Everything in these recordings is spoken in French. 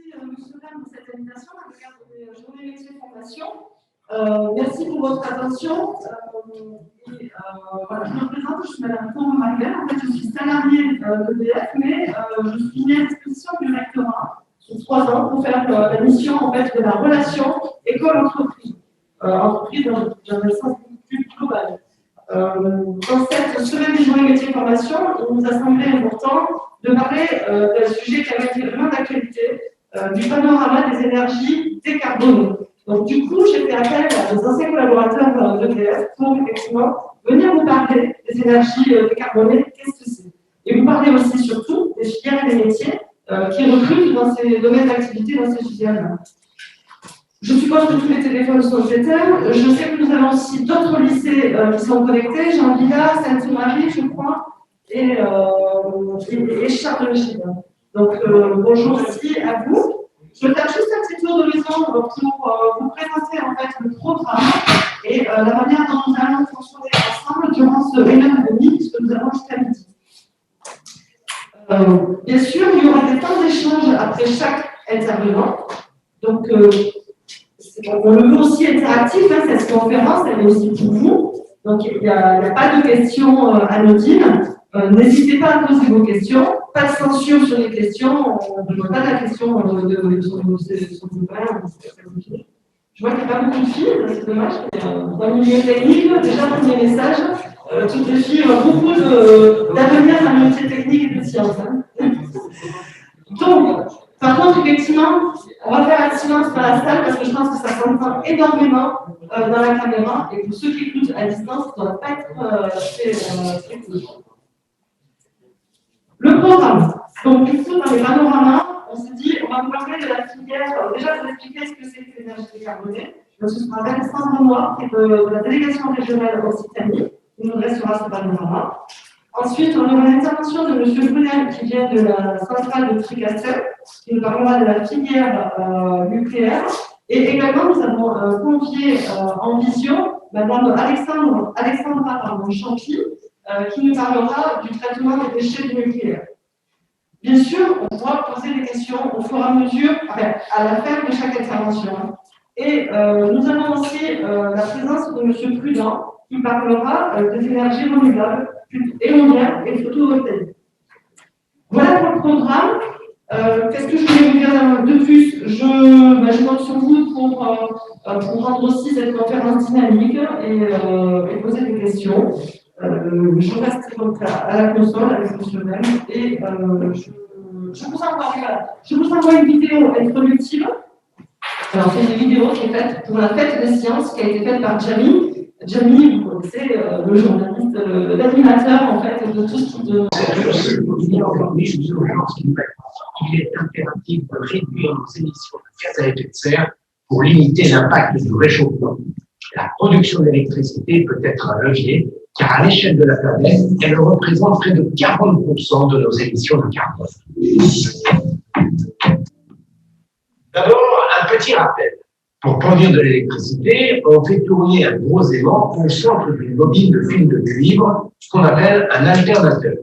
Monsieur Lam, pour cette invitation dans le cadre des Journées métiers formation. Merci pour votre attention. Voilà, je me présente, je suis Madame Florent Marguerite. En fait, je suis salariée d'EDF, mais je suis mise à disposition du rectorat sur 3 ans pour faire la mission en fait, de la relation école-entreprise. Entreprise dans un sens plus global. Dans cette semaine des Journées métiers formation, il nous a semblé important de parler d'un sujet qui a été vraiment d'actualité, du panorama des énergies décarbonées. Donc, du coup, j'ai fait appel à des anciens collaborateurs d'EDF pour effectivement venir vous parler des énergies décarbonées, qu'est-ce que c'est. Et vous parler aussi surtout des filières et des métiers qui recrutent dans ces domaines d'activité, dans ces filières-là. Je suppose que tous les téléphones sont éteints. Je sais que nous avons aussi d'autres lycées qui sont connectés, Jean Villard, Sainte-Marie, je crois, et Charles-de-Gide. Donc, bonjour aussi à vous. Je vais faire juste un petit tour d'horizon pour vous présenter en fait le programme et la manière dont nous allons fonctionner ensemble durant ce 1 heure et demie, puisque nous avons jusqu'à midi. Bien sûr, il y aura des temps d'échange après chaque intervenant. Donc, on le veut aussi interactif, hein, cette conférence, elle est aussi pour vous. Donc, il n'y a pas de questions anodines. N'hésitez pas à poser vos questions. Pas de censure sur les questions. On ne demande pas la question sur vos bains. Je vois qu'il n'y a pas beaucoup de filles, c'est dommage. Dans le milieu technique, déjà, premier message, toutes les filles ont beaucoup d'avenir dans le métier technique et de sciences. Hein. Donc, par contre, effectivement, on va faire un silence dans la salle parce que je pense que ça s'entend énormément dans la caméra et pour ceux qui écoutent à distance, ça ne doit pas être très cool. Le programme. Donc, du coup, dans les panoramas, on s'est dit, on va vous parler de la filière. Déjà, vous expliquer ce que c'est que l'énergie décarbonée. Donc, ce sera Alexandre Noir, qui est de la délégation régionale Occitanie. Il nous restera ce panorama. Ensuite, on aura l'intervention de M. Brunel, qui vient de la centrale de Tricastel, qui nous parlera de la filière nucléaire. Et également, nous avons convié en vision Mme Alexandra Champy, qui nous parlera du traitement des déchets du nucléaire. Bien sûr, on pourra poser des questions au fur et à mesure, à la fin de chaque intervention. Et nous avons aussi la présence de M. Prudent, qui parlera des énergies renouvelables, éoliennes et photovoltaïques. Voilà pour le programme. Qu'est-ce que je voulais vous dire de plus? Je compte sur vous pour rendre aussi cette conférence dynamique et poser des questions. Je reste donc à la console avec M. Même et je vous envoie une vidéo introductive. Alors, c'est une vidéo qui est faite pour la fête des sciences qui a été faite par Jamie. Jamie, vous connaissez le journaliste, l'animateur en fait de tout ce qui de. Il est impératif de réduire nos émissions de gaz à effet de serre pour limiter l'impact du réchauffement. La production d'électricité peut être un levier, car à l'échelle de la planète, elle représente près de 40% de nos émissions de carbone. D'abord, un petit rappel. Pour produire de l'électricité, on fait tourner un gros aimant au centre d'une bobine de fil de cuivre, ce qu'on appelle un alternateur.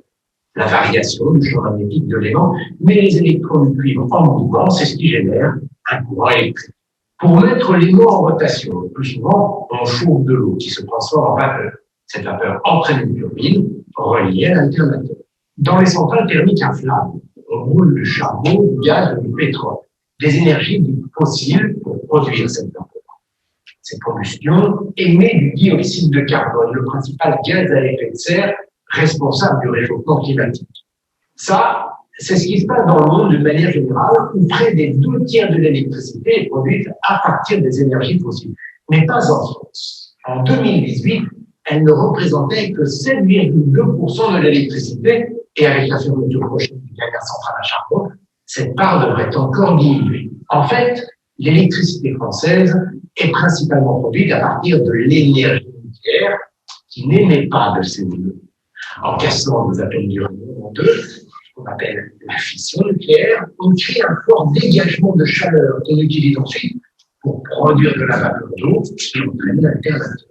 La variation du champ magnétique de l'aimant met les électrons du cuivre en mouvement, c'est ce qui génère un courant électrique. Pour mettre l'aimant en rotation, le plus souvent, on chauffe de l'eau qui se transforme en vapeur. Cette vapeur entraîne une turbine reliée à l'alternateur. Dans les centrales thermiques à flamme, on brûle du charbon, du gaz ou du pétrole, des énergies fossiles pour produire cette vapeur. Cette combustion émet du dioxyde de carbone, le principal gaz à effet de serre responsable du réchauffement climatique. Ça, c'est ce qui se passe dans le monde d'une manière générale, où près des 2/3 de l'électricité est produite à partir des énergies fossiles, mais pas en France. En 2018, elle ne représentait que 7,2% de l'électricité, et avec la fermeture prochaine du dernière centrale à charbon, cette part devrait encore diminuer. En fait, l'électricité française est principalement produite à partir de l'énergie nucléaire qui n'émet pas de CO2. En cassant les atomes d'uranium en deux, ce qu'on appelle la fission nucléaire, on crée un fort dégagement de chaleur qu'on utilise ensuite pour produire de la vapeur d'eau et entraîner l'alternateur.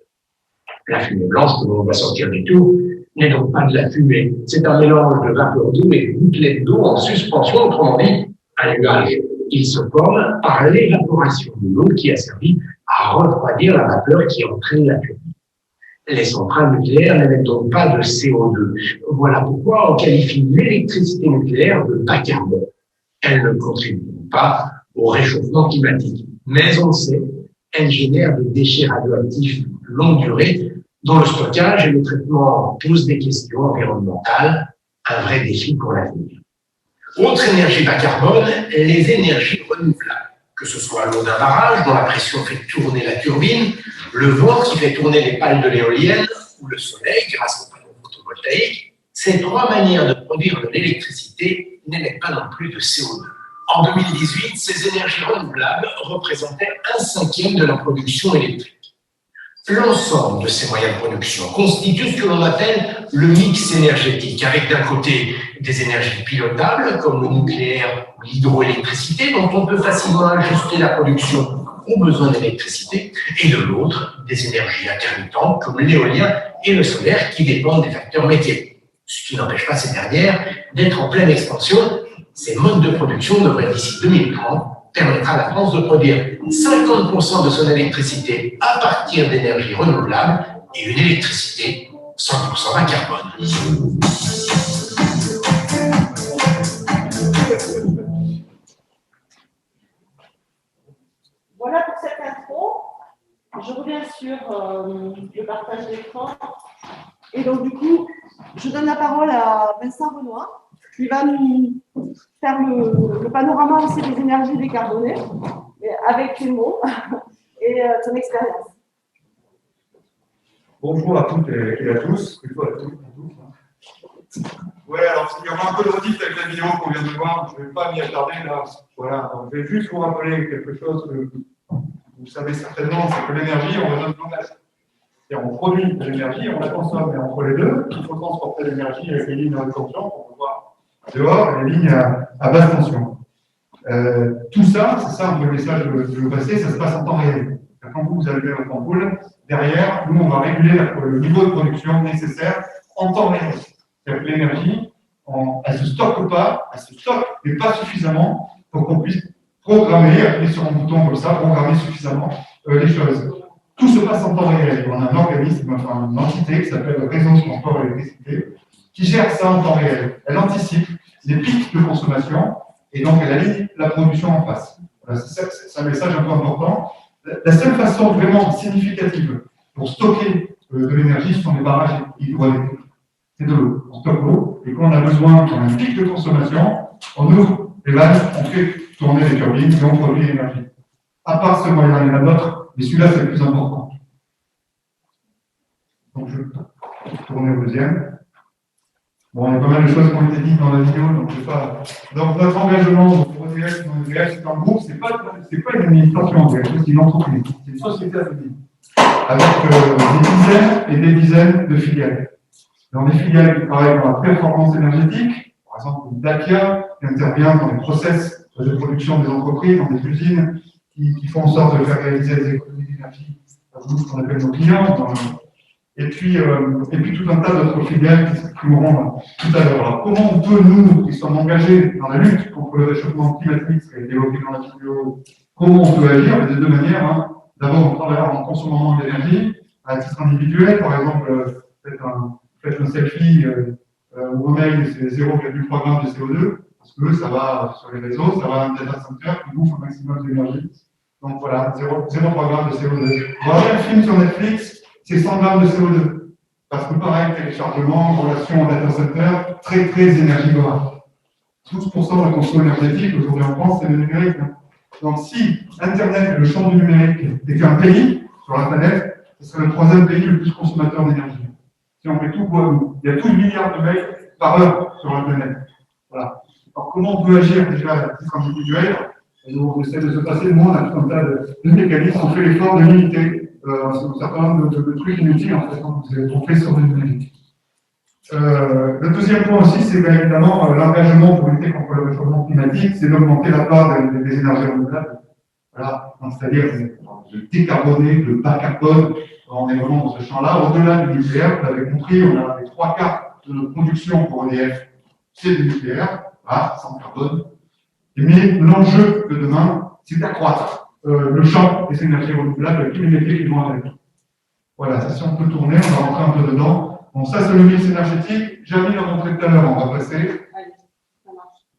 La fumée blanche que l'on va sortir du tout n'est donc pas de la fumée, c'est un mélange de vapeur d'eau et de gouttelettes d'eau en suspension, autrement dit, un nuage il se forme par l'évaporation de l'eau qui a servi à refroidir la vapeur qui entraîne la turbine. Les centrales nucléaires n'émettent donc pas de CO2. Voilà pourquoi on qualifie l'électricité nucléaire de bas carbone. Elle ne contribue pas au réchauffement climatique. Mais on le sait, elle génère des déchets radioactifs longue durée dont le stockage et le traitement posent des questions environnementales, un vrai défi pour l'avenir. Autre énergie bas carbone, les énergies renouvelables, que ce soit l'eau d'un barrage dont la pression fait tourner la turbine, le vent qui fait tourner les pales de l'éolienne ou le soleil grâce aux panneaux photovoltaïques. Ces trois manières de produire de l'électricité n'émettent pas non plus de CO2. En 2018, ces énergies renouvelables représentaient 1/5 de la production électrique. L'ensemble de ces moyens de production constitue ce que l'on appelle le mix énergétique, avec d'un côté des énergies pilotables, comme le nucléaire ou l'hydroélectricité, dont on peut facilement ajuster la production aux besoins d'électricité, et de l'autre, des énergies intermittentes, comme l'éolien et le solaire, qui dépendent des facteurs météo. Ce qui n'empêche pas ces dernières d'être en pleine expansion. Ces modes de production devraient, d'ici 2030, permettre à la France de produire 50% de son électricité à partir d'énergies renouvelables et une électricité 100% bas carbone. Voilà pour cette intro. Je reviens sur le partage d'écran. Et donc, du coup, je donne la parole à Vincent Renoir, qui va nous faire le panorama aussi des énergies décarbonées, avec tes mots et ton expérience. Bonjour à toutes et à tous, plutôt à toutes. Ouais, alors il y aura un peu de rediff avec la vidéo qu'on vient de voir, je ne vais pas m'y attarder là. Voilà, donc, je vais juste vous rappeler quelque chose que vous savez certainement, c'est que l'énergie, on raisonne global. On produit de l'énergie, on la consomme, et entre les deux, il faut transporter l'énergie avec les lignes à haute tension pour pouvoir dehors les lignes à basse tension. Tout ça, c'est ça un peu le message que je veux passer, ça se passe en temps réel. Quand vous allumez votre ampoule, derrière, nous, on va réguler le niveau de production nécessaire en temps réel. C'est-à-dire que l'énergie, elle ne se stocke pas, elle se stocke, mais pas suffisamment pour qu'on puisse programmer, appuyer sur un bouton comme ça, programmer suffisamment les choses. Tout se passe en temps réel. On a un organisme, enfin une entité qui s'appelle le réseau de transport électricité, qui gère ça en temps réel. Elle anticipe les pics de consommation et donc elle aligne la production en face. Voilà, c'est un message un peu important. La seule façon vraiment significative pour stocker de l'énergie, ce sont les barrages hydroélectriques. C'est de l'eau. On stocke l'eau et quand on a besoin, quand on a un pic de consommation, on ouvre les vannes, on fait tourner les turbines et on produit l'énergie. À part ce moyen, il y en a d'autres, mais celui-là, c'est le plus important. Donc, je vais tourner au deuxième. Bon, il y a pas mal de choses qui ont été dites dans la vidéo, donc je ne vais pas. Donc, notre engagement pour EDF, c'est un groupe, ce n'est pas une administration, c'est une entreprise, c'est une société anonyme, avec des dizaines et des dizaines de filiales. Dans des filiales qui travaillent dans la performance énergétique, par exemple, Dacia, qui intervient dans les process de production des entreprises, dans des usines, qui font en sorte de faire réaliser des économies d'énergie, ce qu'on appelle nos clients, et puis tout un tas d'autres filiales qui s'exprimeront tout à l'heure. Alors, comment on peut, nous, qui sommes engagés dans la lutte contre le réchauffement climatique, ce qui a été évoqué dans la vidéo, comment on peut agir? De deux manières. Hein. D'abord, on travaille en consommant moins d'énergie, à titre individuel, par exemple, faites un selfie ou un mail, c'est 0,3 g de CO2, parce que ça va sur les réseaux, ça va à un data center qui bouffe un maximum d'énergie. Donc voilà, 0,3 g de CO2. Voir un film sur Netflix, c'est 100 g de CO2. Parce que pareil, téléchargement, relation en data center, très très énergivore. 12% de la consommation énergétique aujourd'hui en France, c'est le numérique. Hein. Donc si Internet, le champ du numérique, était un pays sur la planète, ce serait le troisième pays le plus consommateur d'énergie. Si on fait tout bout à bout, il y a 12 milliards de mails par heure sur la planète. Voilà. Alors comment on peut agir déjà à titre individuel? On essaie de se passer le monde, on a tout un tas de mécanismes, on fait l'effort de limiter un certain nombre de trucs inutiles en fait, quand on fait sur le numérique. Le deuxième point aussi, c'est bien évidemment l'engagement pour lutter contre le réchauffement climatique, c'est d'augmenter la part des énergies renouvelables. Voilà, c'est-à-dire de décarboner, de bas carbone. On est vraiment dans ce champ-là. Au-delà du nucléaire, vous avez compris, on a les 3/4 de notre production pour EDF, c'est du nucléaire, voilà, sans carbone. Mais l'enjeu de demain, c'est d'accroître le champ des énergies renouvelables avec tous les métiers qui vont avec. Voilà, ça, si on peut tourner, on va rentrer un peu dedans. Bon, ça, c'est le mix énergétique. Jamie l'a montré tout à l'heure, on va passer.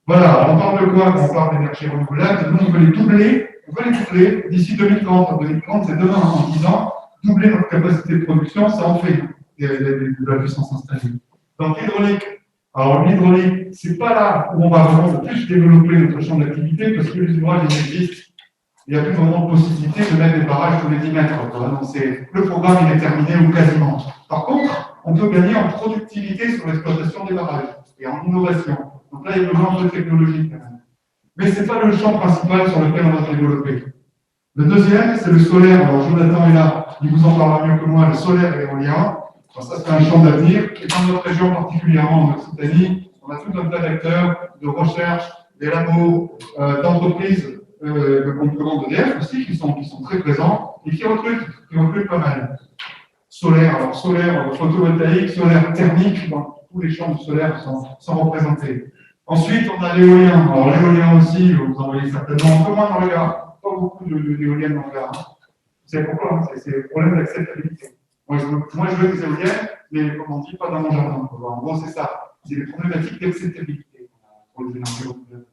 Voilà, on parle de quoi quand on parle d'énergie renouvelable? Nous, on veut les doubler d'ici 2030. En 2030, c'est demain, en 10 ans, doubler notre capacité de production, ça en fait de la puissance installée. Donc, l'hydraulique. Alors, l'hydraulique, c'est pas là où on va vraiment le plus développer notre champ d'activité, parce que les ouvrages, ils existent. Il n'y a plus vraiment de possibilité de mettre des barrages tous les 10 mètres. Donc, le programme, il est terminé ou quasiment. Par contre, on peut gagner en productivité sur l'exploitation des barrages et en innovation. Donc là, il y a besoin de technologie quand même. Mais ce n'est pas le champ principal sur lequel on va se développer. Le deuxième, c'est le solaire. Alors, Jonathan est là, il vous en parlera mieux que moi, le solaire et l'éolien. Alors, ça, c'est un champ d'avenir. Et dans notre région, particulièrement en Occitanie, on a tout un tas d'acteurs de recherche, des labos, d'entreprises, de concurrents d'EDF aussi, qui sont très présents et qui recrutent pas mal. Solaire, alors solaire photovoltaïque, solaire thermique, donc tous les champs du solaire sont représentés. Ensuite, on a l'éolien. Alors l'éolien aussi, vous en voyez certainement un peu moins dans le Gard. Pas beaucoup d'éoliennes dans le Gard. Vous savez pourquoi? C'est le problème d'acceptabilité. Moi, je veux des éoliennes, mais comme on dit, pas dans mon jardin. En gros, c'est ça. C'est les problématiques d'acceptabilité pour les énergies renouvelables.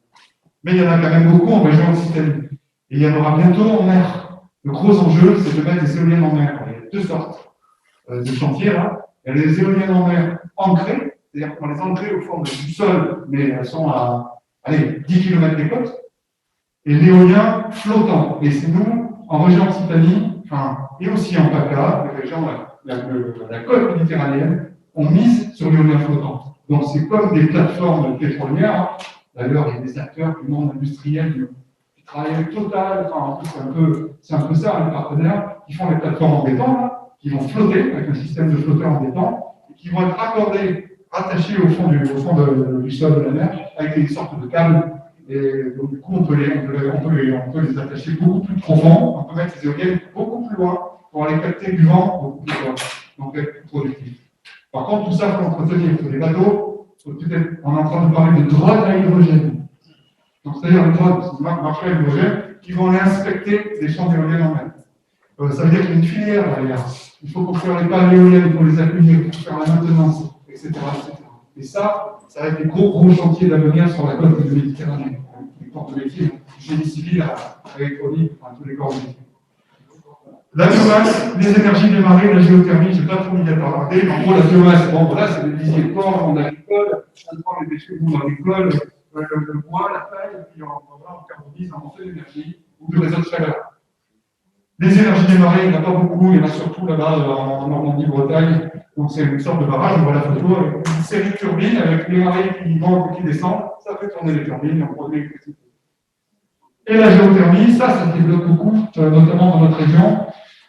Mais il y en a quand même beaucoup en région Occitanie. Et il y en aura bientôt en mer. Le gros enjeu, c'est de mettre des éoliennes en mer. Il y a deux sortes de chantiers là. Il y a les éoliennes en mer ancrées, c'est-à-dire qu'on les ancre au fond du sol, mais elles sont à 10 km des côtes. Et l'éolien flottant. Et c'est nous, en région Occitanie, et aussi en PACA, les régions, la côte méditerranéenne, on mise sur l'éolien flottant. Donc c'est comme des plateformes pétrolières. D'ailleurs, il y a des acteurs du monde industriel qui travaillent avec Total, en plus c'est un peu ça, les partenaires, qui font les plateformes en béton, là, qui vont flotter avec un système de flotteurs en béton, et qui vont être rattachés au fond du sol de la mer, avec des sortes de câbles. Et donc, du coup, on peut les attacher beaucoup plus profond, on peut mettre les éoliennes beaucoup plus loin pour aller capter du vent beaucoup plus loin, donc être plus productif. Par contre, tout ça, il faut l'entretenir. Les bateaux, on est en train de parler de droits à l'hydrogène. Donc, c'est-à-dire le droit de marché à l'hydrogène qui vont aller inspecter les champs d'éoliennes en mer. Ça veut dire qu'il y a une filière derrière. Il faut construire les pales éoliennes pour les accueillir, pour faire la maintenance, etc. Et ça va être des gros chantiers d'avenir sur la côte de Méditerranée. Les corps de métier, génie civil, électronique, tous les corps de métier. La biomasse, les énergies des marées, la géothermie, je n'ai pas trop mis à parler. En gros, la biomasse, bon, voilà, c'est des lisiers de porc en agricole, on prend les déchets de agricole, le bois, la paille, et puis on carbonise en fait d'énergie ou de réseaux de chaleur. Les énergies des marées, il n'y en a pas beaucoup, il y en a surtout là-bas en Normandie-Bretagne. Donc c'est une sorte de barrage, on voit la photo avec une série de turbines avec les marées qui montent et qui descendent, ça fait tourner les turbines et on produit l'électricité. Et la géothermie, ça se développe beaucoup, notamment dans notre région.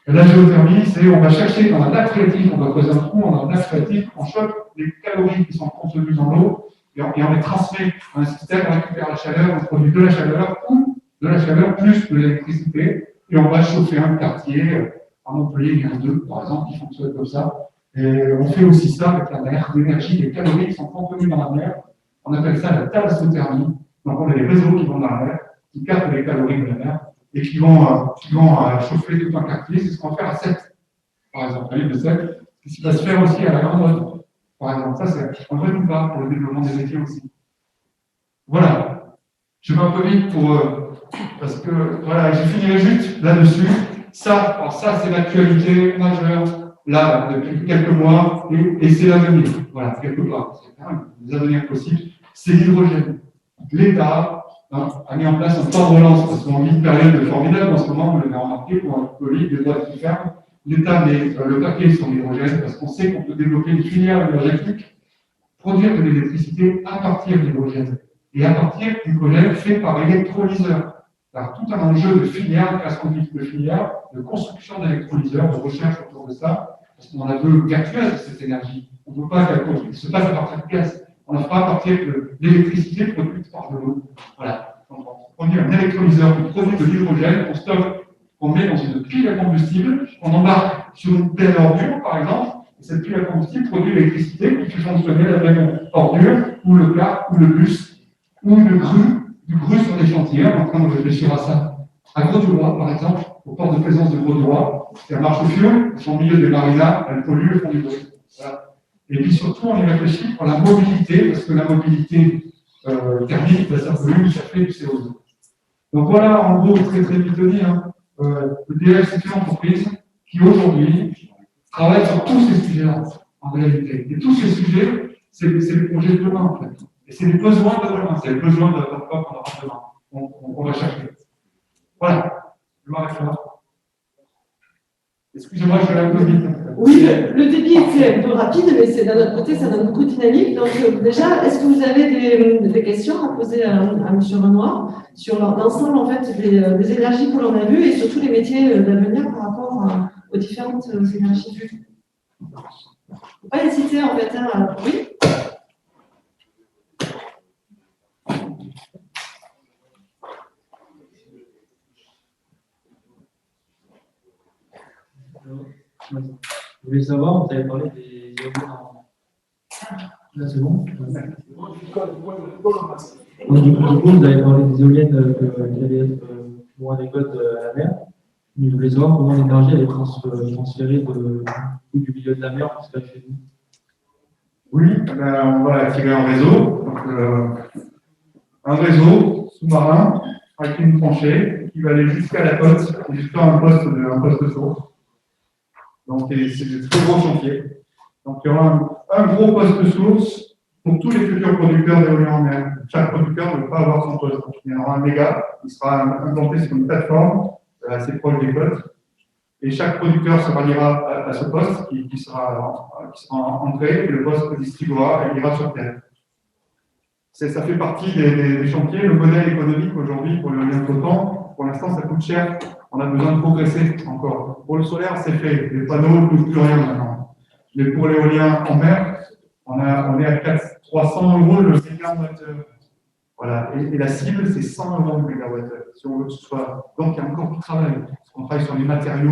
Et la géothermie, c'est on va chercher dans un lac phréatique, on va creuser un trou, on a un lac phréatique, on chope les calories qui sont contenues dans l'eau et on les transmet à un système, on récupère la chaleur, on produit de la chaleur ou de la chaleur plus de l'électricité et on va chauffer un quartier. À Montpellier, il y en a deux, par exemple, qui fonctionnent comme ça. Et on fait aussi ça avec la mer, l'énergie, les calories qui sont contenues dans la mer. On appelle ça la thalassothermie. Donc on a des réseaux qui vont dans la mer, qui captent les calories de la mer et qui vont chauffer tout un quartier. C'est ce qu'on va faire à Sète, par exemple, à l'île de Sète. Ce qui va se faire aussi à la Grande, par exemple. Ça, c'est un vrai boulevard pour le développement des métiers aussi. Voilà. Je vais un peu vite parce que voilà, je finirai juste là-dessus. Ça, c'est l'actualité majeure, là, depuis quelques mois, et c'est l'avenir. Voilà, quelque part. C'est quand même des avenirs possibles. C'est l'hydrogène. L'État a mis en place un plan de relance, parce qu'on vit une période formidable en ce moment, vous l'avez remarqué, pour un Covid, des droits qui ferment. L'État met le paquet sur l'hydrogène, parce qu'on sait qu'on peut développer une filière énergétique, produire de l'électricité à partir d'hydrogène. Et à partir d'hydrogène fait par électrolyseur. Alors, tout un enjeu de filière, de création de filière, de construction d'électrolyseurs, de recherche autour de ça, parce qu'on a besoin vertueuse de cette énergie. On ne veut pas qu'elle se passe à partir de gaz. On ne fera pas à partir de l'électricité produite par de l'eau. Voilà. Donc, on produit un électrolyseur qui produit de l'hydrogène, qu'on stocke, qu'on met dans une pile à combustible, qu'on embarque sur une belle ordure, par exemple, et cette pile à combustible produit l'électricité qui fait fonctionner la même ordure, ou le car, ou le bus, ou une grue du cru sur les chantiers. On est en train de réfléchir à ça. À Grosduroy, par exemple, au port de plaisance de Grosduroy, la marche au fioul, elles sont au milieu des marinas, elles polluent, elles font du bruit. Voilà. Et puis surtout, on y réfléchit pour la mobilité, parce que la mobilité thermique, ça pollue, ça fait du CO2. Donc voilà, en gros, très très vite dit, hein, EDF, c'est une entreprise qui aujourd'hui travaille sur tous ces sujets-là, en réalité. Et tous ces sujets, c'est le projet de demain, en fait. Et c'est les besoins de demain, c'est les besoins de l'emploi qu'on aura demain. On va chercher. Voilà, je m'arrête là. Excusez-moi, je vais un peu vite. Oui, le débit était un peu rapide, mais d'un autre côté, ça donne beaucoup de dynamique. Donc, déjà, est-ce que vous avez des questions à poser à M. Renoir sur l'ensemble en fait, des énergies que l'on a vues et surtout les métiers d'avenir par rapport aux différentes énergies vues? Il ne faut pas hésiter en fait. Oui. Je voulais savoir, vous avez parlé des éoliennes en... Là, c'est bon. Donc, du coup, vous avez parlé des éoliennes qui allaient être moins adéquates à la mer. Mais je voulais savoir comment l'énergie allait transférer du milieu de la mer jusqu'à chez nous. Oui, on va activer un réseau. Donc, un réseau sous-marin avec une tranchée qui va aller jusqu'à la côte, jusqu'à un poste de source. Donc, c'est des très gros chantiers. Donc, il y aura un gros poste de source pour tous les futurs producteurs d'éolien en mer. Chaque producteur ne va pas avoir son poste. Donc, il y en aura un méga, qui sera implanté sur une plateforme assez proche des côtes. Et chaque producteur se ralliera à ce poste qui sera entré, et le poste distribuera et ira sur terre. Ça fait partie des chantiers. Le modèle économique aujourd'hui pour l'éolien flottant, pour l'instant, ça coûte cher. On a besoin de progresser encore. Pour le solaire, c'est fait. Les panneaux ne coûtent plus rien maintenant. Mais pour l'éolien en mer, on est à 300 € le mégawattheure. Voilà. Et la cible, c'est 100 € le mégawattheure. Si on veut que ce soit. Donc, il y a encore du travail. On travaille sur les matériaux,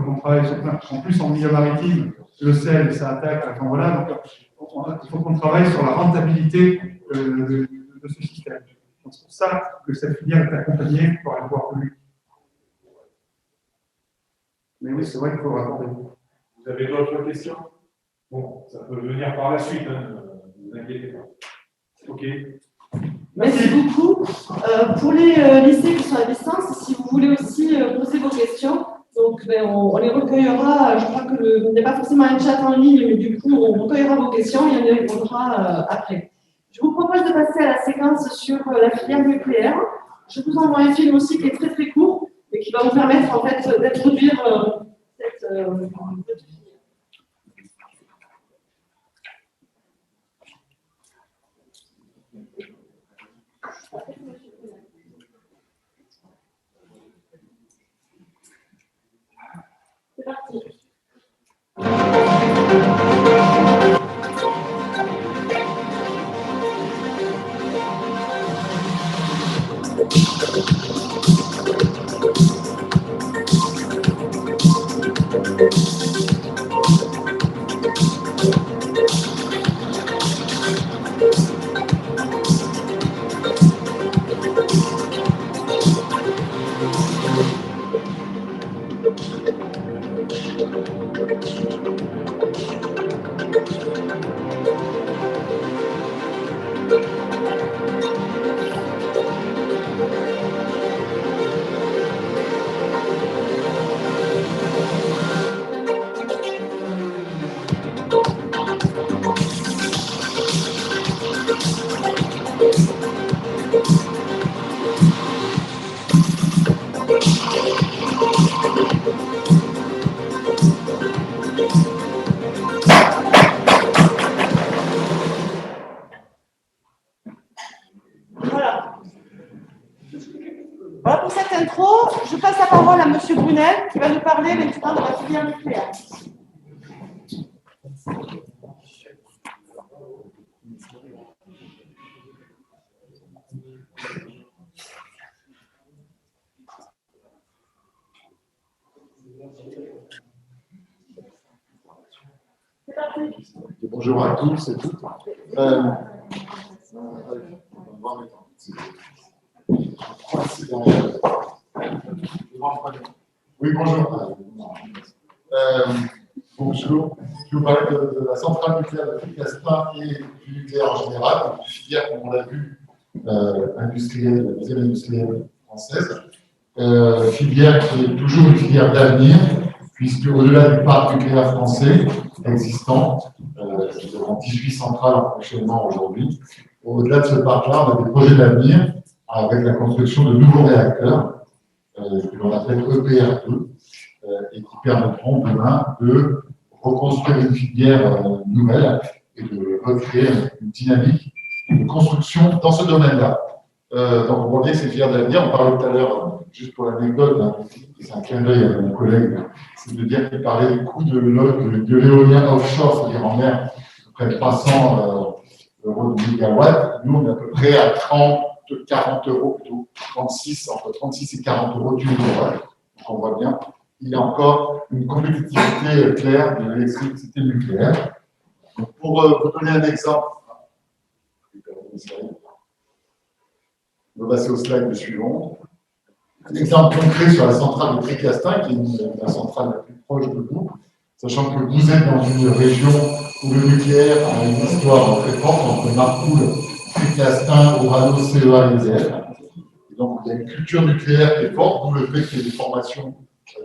on travaille sur plein. En plus, en milieu maritime, le sel, ça attaque. Enfin, voilà. Donc, il faut qu'on travaille sur la rentabilité de ce système. C'est pour ça que cette filière est accompagnée par les pouvoirs publics. Mais oui, c'est vrai qu'il faut raccorder. Vous avez d'autres questions? Bon, ça peut venir par la suite, hein, ne vous inquiétez pas. OK. Merci beaucoup. Pour les lycées qui sont à distance, si vous voulez aussi poser vos questions, donc, on les recueillera. Je crois qu'il n'y a pas forcément un chat en ligne, mais du coup, on recueillera vos questions et on y répondra après. Je vous propose de passer à la séquence sur la filière nucléaire. Je vous envoie un film aussi qui est très très court et qui va vous permettre en fait d'introduire cette filière. C'est parti. Voilà pour cette intro. Je passe la parole à M. Brunel qui va nous parler maintenant de la filière nucléaire. Bonjour à tous et toutes. Oui, bonjour. Bonjour. Je vous parle de la centrale nucléaire de Tricastin et du nucléaire en général, une filière, comme on l'a vu, industrielle, la deuxième industrielle française. Filière qui est toujours une filière d'avenir, puisque au-delà du parc nucléaire français existant, nous avons 18 centrales en fonctionnement aujourd'hui. Au-delà de ce parc-là, on a des projets d'avenir avec la construction de nouveaux réacteurs, que l'on appelle EPR2, et qui permettront demain de reconstruire une filière nouvelle et de recréer une dynamique de construction dans ce domaine-là. Donc, on voit bien que c'est une filière d'avenir. On parlait tout à l'heure, juste pour l'anecdote, hein, c'est un clin d'œil à mon collègue, c'est de dire qu'il parlait du coût de l'éolien offshore, c'est-à-dire en mer, à peu près 300 euros de mégawatt. Nous, on est à peu près à 40 euros, plutôt 36, entre 36 et 40 euros du mégawatt. Donc, on voit bien, il y a encore une compétitivité claire de l'électricité nucléaire. Donc, pour vous donner un exemple, on va passer au slide suivant. Un exemple concret sur la centrale de Tricastin, qui est la centrale la plus proche de vous, sachant que vous êtes dans une région où le nucléaire a une histoire très forte entre Marcoule, Tricastin, Orano, CEA et EDF. Et donc, il y a une culture nucléaire qui est forte, d'où le fait qu'il y ait des formations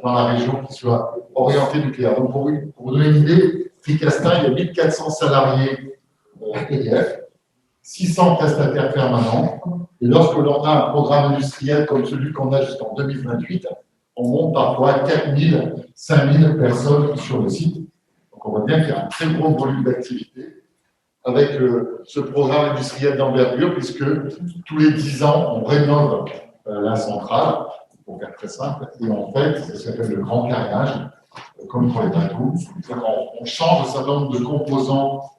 dans la région qui soient orientées nucléaires. Donc, pour vous donner une idée, Tricastin, il y a 1400 salariés EDF, 600 prestataires permanents. Et lorsque l'on a un programme industriel comme celui qu'on a jusqu'en 2028, on monte parfois à 4000, 5000 personnes sur le site. Donc on voit bien qu'il y a un très gros volume d'activité avec ce programme industriel d'envergure, puisque tous les 10 ans, on rénove la centrale, pour faire très simple, et on fait ce qui s'appelle le grand carriage, comme pour les bateaux. On change un certain nombre de composants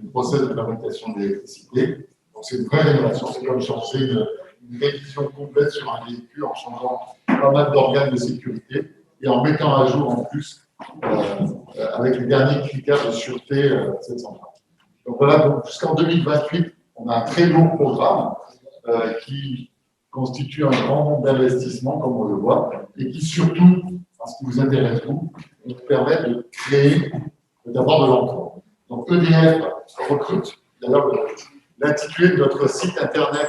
du process de fabrication d'électricité. Donc, c'est une vraie rénovation. C'est comme changer une révision complète sur un véhicule en changeant pas mal d'organes de sécurité et en mettant à jour en plus avec les derniers critères de sûreté cette centrale. Donc voilà, donc, jusqu'en 2028, on a un très lourd programme qui constitue un grand nombre d'investissements, comme on le voit, et qui surtout, en ce qui vous intéresse vous, nous permet de créer, d'avoir de l'emploi. Donc EDF recrute, d'ailleurs l'intitulé de notre site internet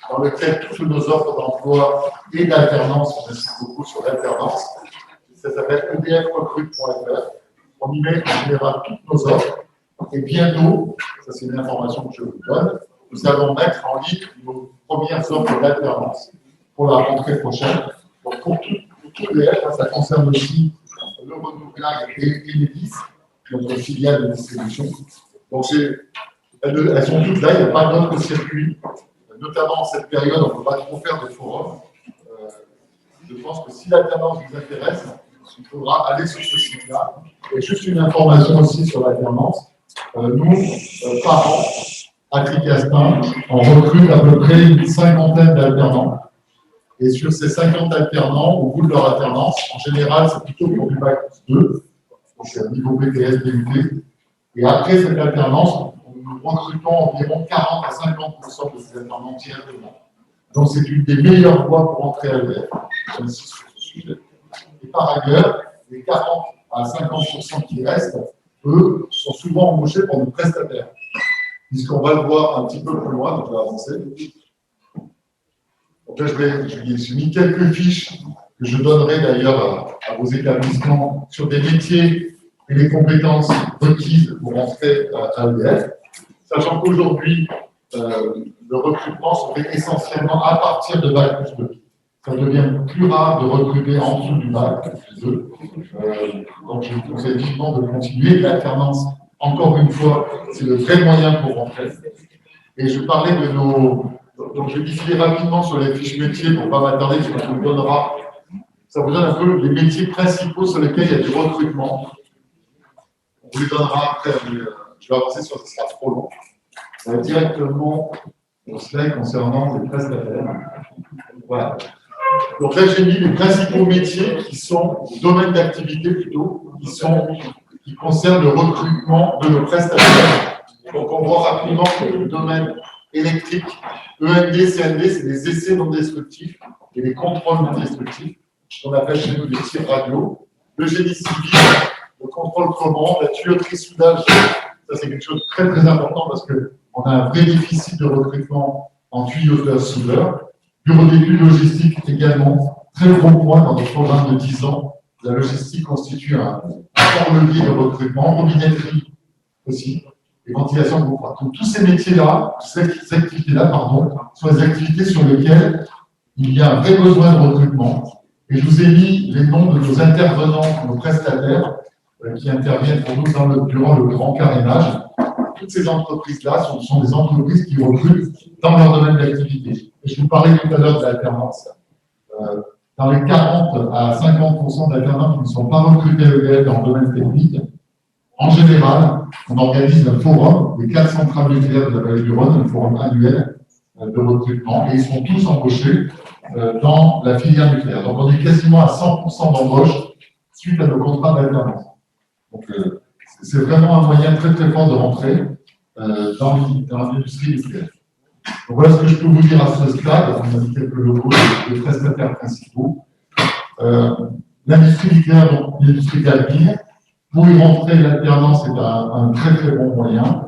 dans lequel toutes nos offres d'emploi et d'alternance, on insiste beaucoup sur l'alternance, ça s'appelle edfrecrute.fr. On y met en général toutes nos offres et bientôt, ça c'est une information que je vous donne, nous allons mettre en ligne nos premières offres d'alternance pour la rentrée prochaine. Donc pour tout EDF, ça concerne aussi le renouvelable et l'EDIS, notre filiale de distribution. Donc, elles sont toutes là, il n'y a pas d'autres circuits, notamment en cette période, on ne peut pas trop faire de forums. Je pense que si l'alternance vous intéresse, il faudra aller sur ce site-là. Et juste une information aussi sur l'alternance. Nous, par an, à Tricastin, on recrute à peu près une cinquantaine d'alternants. Et sur ces 50 alternants, au bout de leur alternance, en général, c'est plutôt pour du bac 2, donc c'est un niveau BTS, DUT. Et après cette alternance, nous recrutons environ 40 à 50% de ces alternants directement. Donc c'est une des meilleures voies pour entrer à l'EDF. J'insiste sur ce sujet. Et par ailleurs, les 40 à 50% qui restent, eux, sont souvent embauchés pour nos prestataires. Puisqu'on va le voir un petit peu plus loin, donc je vais avancer. Donc là, j'ai mis quelques fiches que je donnerai d'ailleurs à vos établissements sur des métiers et les compétences requises pour entrer à l'EDF, sachant qu'aujourd'hui, le recrutement se fait essentiellement à partir de Bac plus 2. Ça devient plus rare de recruter en dessous du Bac plus 2. Donc, je vous conseille vivement de continuer. L'alternance, encore une fois, c'est le vrai moyen pour rentrer. Et je parlais de nos... Donc, je vais défiler rapidement sur les fiches métiers pour ne pas m'attarder, parce que ça vous donnera... Ça vous donne un peu les métiers principaux sur lesquels il y a du recrutement. On vous les donnera après. Je vais avancer sur ça, sera trop long. Ça va directement au slide concernant les prestataires. Voilà. Donc là, j'ai mis les principaux métiers qui sont, domaines d'activité plutôt, qui concernent le recrutement de nos prestataires. Donc on voit rapidement que le domaine électriques. END, CND, c'est des essais non destructifs et des contrôles non destructifs, qu'on appelle chez nous des tirs radio. Le génie civil, le contrôle commande, la tuyauterie soudage, ça c'est quelque chose de très très important parce qu'on a un vrai déficit de recrutement en tuyauteurs soudeurs. Bureau d'études logistiques également, très gros point dans notre programme de 10 ans. La logistique constitue un fort levier de recrutement, robinetterie aussi, et ventilation de groupe. Donc tous ces métiers-là, ces activités-là, pardon, sont des activités sur lesquelles il y a un vrai besoin de recrutement. Et je vous ai mis les noms de nos intervenants, nos prestataires qui interviennent pour nous durant le grand carénage. Toutes ces entreprises-là sont des entreprises qui recrutent dans leur domaine d'activité. Et je vous parlais tout à l'heure de l'alternance. Dans les 40 à 50% d'alternants qui ne sont pas recrutés à EDF dans le domaine technique, en général, on organise un forum des 4 centrales nucléaires de la vallée du Rhône, un forum annuel de recrutement, et ils sont tous embauchés dans la filière nucléaire. Donc on est quasiment à 100% d'embauche suite à nos contrats d'alternance. Donc c'est vraiment un moyen très très fort de rentrer dans l'industrie nucléaire. Donc voilà ce que je peux vous dire à ce stade. On a mis quelques logos de prestataires principaux. L'industrie nucléaire, donc l'industrie d'avenir, pour y rentrer, l'alternance est un très très bon moyen.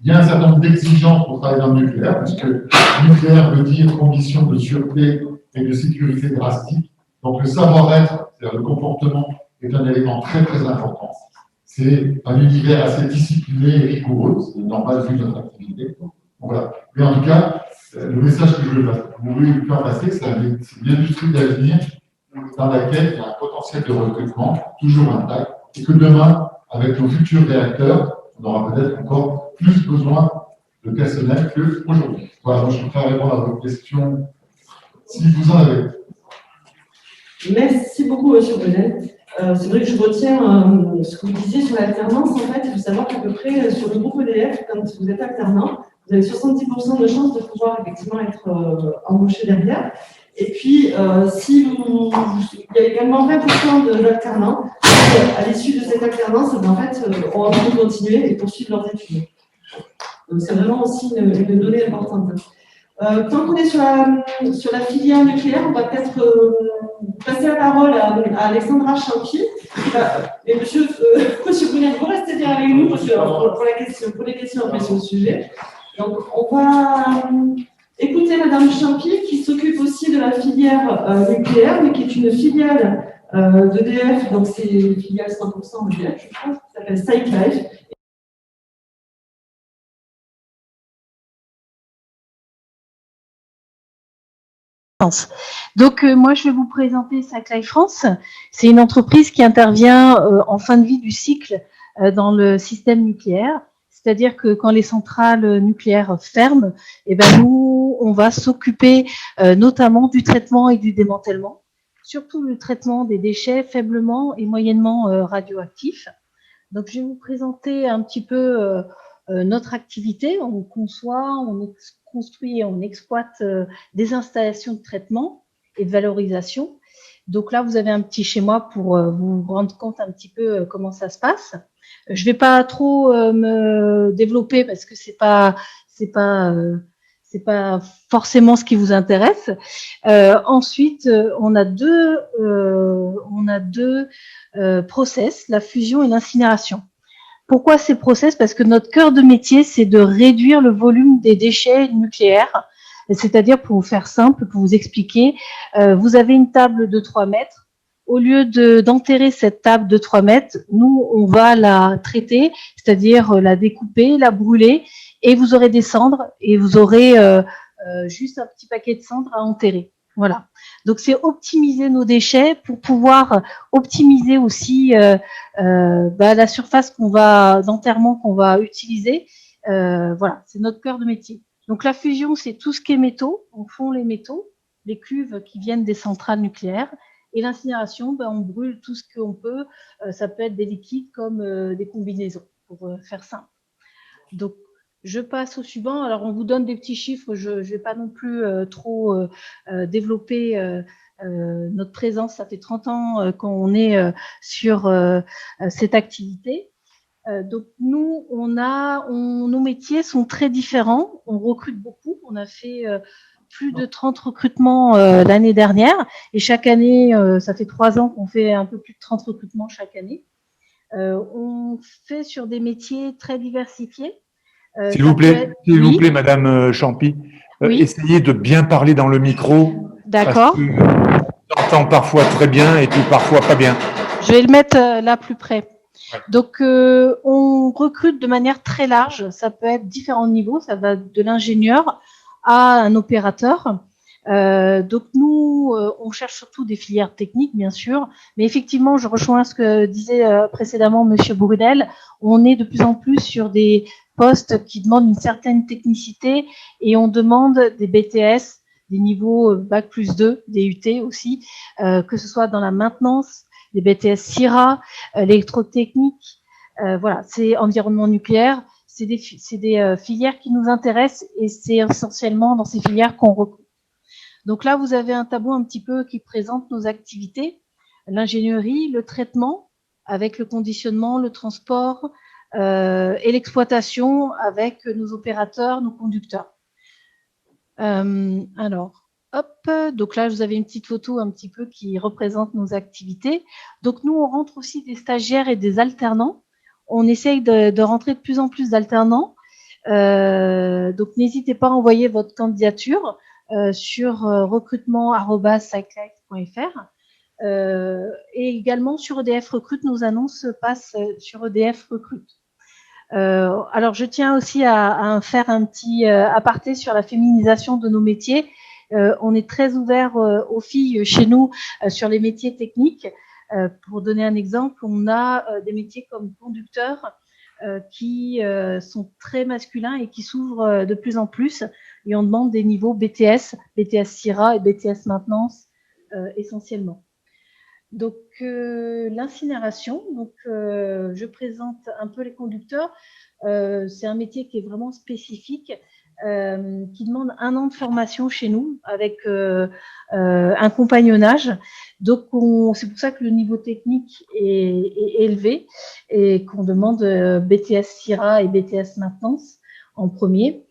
Il y a un certain nombre d'exigences pour travailler dans le nucléaire, puisque le nucléaire veut dire conditions de sûreté et de sécurité drastiques. Donc le savoir-être, c'est-à-dire le comportement, est un élément très très important. C'est un univers assez discipliné et rigoureux, c'est normal vu notre activité. Donc, voilà. Mais en tout cas, le message que je veux vous faire passer, c'est une industrie d'avenir dans laquelle il y a un potentiel de recrutement toujours intact, et que demain, avec nos futurs réacteurs, on aura peut-être encore plus besoin de personnel qu'aujourd'hui. Voilà, donc je vais faire répondre à vos questions si vous en avez. Merci beaucoup, monsieur Bonnet. C'est vrai que je retiens ce que vous disiez sur l'alternance. En fait, il faut savoir qu'à peu près sur le groupe EDF, quand vous êtes alternant, vous avez 70% de chances de pouvoir effectivement être embauché derrière. Et puis, il y a également 20% d'alternants qui, à l'issue de cette alternance, en fait, ont envie de continuer et poursuivre leurs études. Donc, c'est vraiment aussi une donnée importante. Tant qu'on est sur la filière nucléaire, on va peut-être passer la parole à Alexandra Champy. Et monsieur Brunel, vous restez bien avec nous pour les questions après sur le sujet. Donc, on va écouter Madame Champy, qui s'occupe aussi de la filière nucléaire, mais qui est une filiale d'EDF, donc c'est une filiale 100% d'EDF, je crois, qui s'appelle SciLife. Donc, moi, je vais vous présenter SciLife France. C'est une entreprise qui intervient en fin de vie du cycle dans le système nucléaire. C'est-à-dire que quand les centrales nucléaires ferment, eh ben, nous, on va s'occuper notamment du traitement et du démantèlement, surtout le traitement des déchets faiblement et moyennement radioactifs. Donc, je vais vous présenter un petit peu notre activité. On conçoit, on construit et on exploite des installations de traitement et de valorisation. Donc là, vous avez un petit schéma pour vous rendre compte un petit peu comment ça se passe. Je vais pas trop me développer parce que c'est pas forcément ce qui vous intéresse. Ensuite, on a deux process, la fusion et l'incinération. Pourquoi ces process? Parce que notre cœur de métier, c'est de réduire le volume des déchets nucléaires. C'est-à-dire, pour vous faire simple, pour vous expliquer, vous avez une table de 3 mètres. Au lieu d'enterrer cette table de 3 mètres, nous, on va la traiter, c'est-à-dire la découper, la brûler, et vous aurez des cendres, et vous aurez juste un petit paquet de cendres à enterrer. Voilà. Donc, c'est optimiser nos déchets pour pouvoir optimiser aussi la surface d'enterrement qu'on va utiliser. Voilà, c'est notre cœur de métier. Donc, la fusion, c'est tout ce qui est métaux. On fond les métaux, les cuves qui viennent des centrales nucléaires. Et l'incinération, on brûle tout ce qu'on peut. Ça peut être des liquides comme des combinaisons, pour faire simple. Donc, je passe au suivant. Alors, on vous donne des petits chiffres. Je ne vais pas non plus trop développer notre présence. Ça fait 30 ans qu'on est sur cette activité. Donc nous, nos métiers sont très différents. On recrute beaucoup. On a fait plus de 30 recrutements l'année dernière. Et chaque année, ça fait 3 ans qu'on fait un peu plus de 30 recrutements chaque année. On fait sur des métiers très diversifiés. S'il vous plaît, Madame Champy, Oui. essayez de bien parler dans le micro. D'accord. On entend parfois très bien et puis parfois pas bien. Je vais le mettre là plus près. Ouais. Donc, on recrute de manière très large. Ça peut être différents niveaux. Ça va de l'ingénieur à un opérateur. Donc, nous, on cherche surtout des filières techniques, bien sûr. Mais effectivement, je rejoins ce que disait précédemment Monsieur Bourdel. On est de plus en plus sur des postes qui demandent une certaine technicité et on demande des BTS, des niveaux Bac+2, des UT aussi, que ce soit dans la maintenance, des BTS CIRA, l'électrotechnique, voilà, c'est environnement nucléaire, c'est des filières qui nous intéressent et c'est essentiellement dans ces filières qu'on recrute. Donc là, vous avez un tableau un petit peu qui présente nos activités, l'ingénierie, le traitement avec le conditionnement, le transport et l'exploitation avec nos opérateurs, nos conducteurs. Alors, hop, donc là, vous avez une petite photo un petit peu qui représente nos activités. Donc, nous, on rentre aussi des stagiaires et des alternants. On essaye de rentrer de plus en plus d'alternants. Donc, n'hésitez pas à envoyer votre candidature sur recrutement@cyclife.fr. Et également sur EDF Recrute, nos annonces passent sur EDF Recrute. Alors, je tiens aussi à faire un petit aparté sur la féminisation de nos métiers. On est très ouvert aux filles chez nous sur les métiers techniques. Pour donner un exemple, on a des métiers comme conducteurs qui sont très masculins et qui s'ouvrent de plus en plus. Et on demande des niveaux BTS, BTS CIRA et BTS maintenance essentiellement. Donc, l'incinération, donc je présente un peu les conducteurs. C'est un métier qui est vraiment spécifique, qui demande 1 an de formation chez nous avec un compagnonnage. Donc, c'est pour ça que le niveau technique est élevé et qu'on demande BTS CIRA et BTS maintenance en premier.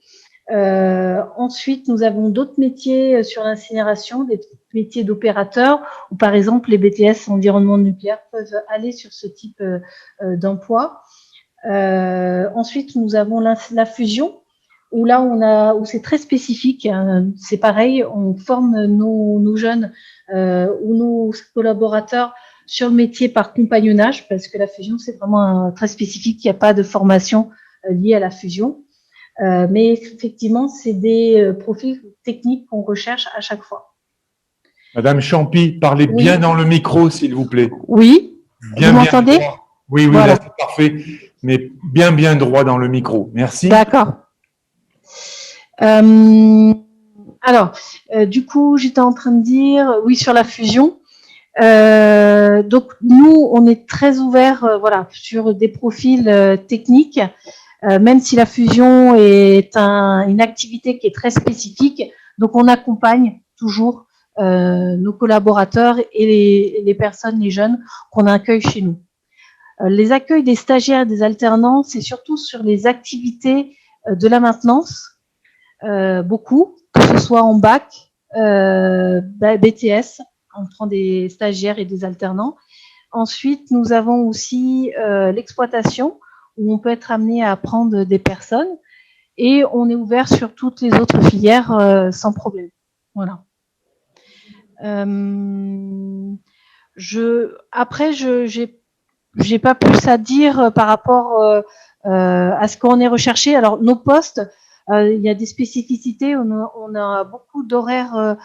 Ensuite, nous avons d'autres métiers sur l'incinération, des métiers d'opérateurs, où par exemple les BTS environnement nucléaire peuvent aller sur ce type d'emploi. Ensuite, nous avons la fusion, où là où c'est très spécifique. C'est pareil, on forme nos jeunes ou nos collaborateurs sur le métier par compagnonnage, parce que la fusion c'est vraiment très spécifique. Il n'y a pas de formation liée à la fusion. Mais effectivement, c'est des profils techniques qu'on recherche à chaque fois. Madame Champy, parlez bien dans le micro, s'il vous plaît. Oui, vous m'entendez? Oui, voilà. Là, c'est parfait, mais bien droit dans le micro. Merci. D'accord. Du coup, j'étais en train de dire, oui, sur la fusion. Donc, nous, on est très ouverts sur des profils techniques. Même si la fusion est une activité qui est très spécifique, donc on accompagne toujours nos collaborateurs et les personnes, les jeunes qu'on accueille chez nous. Les accueils des stagiaires et des alternants, c'est surtout sur les activités de la maintenance, beaucoup, que ce soit en bac, BTS, on prend des stagiaires et des alternants. Ensuite, nous avons aussi l'exploitation, où on peut être amené à prendre des personnes et on est ouvert sur toutes les autres filières sans problème. Voilà. Après, j'ai pas plus à dire par rapport à ce qu'on est recherché. Alors, nos postes, il y a des spécificités. On a beaucoup d'horaires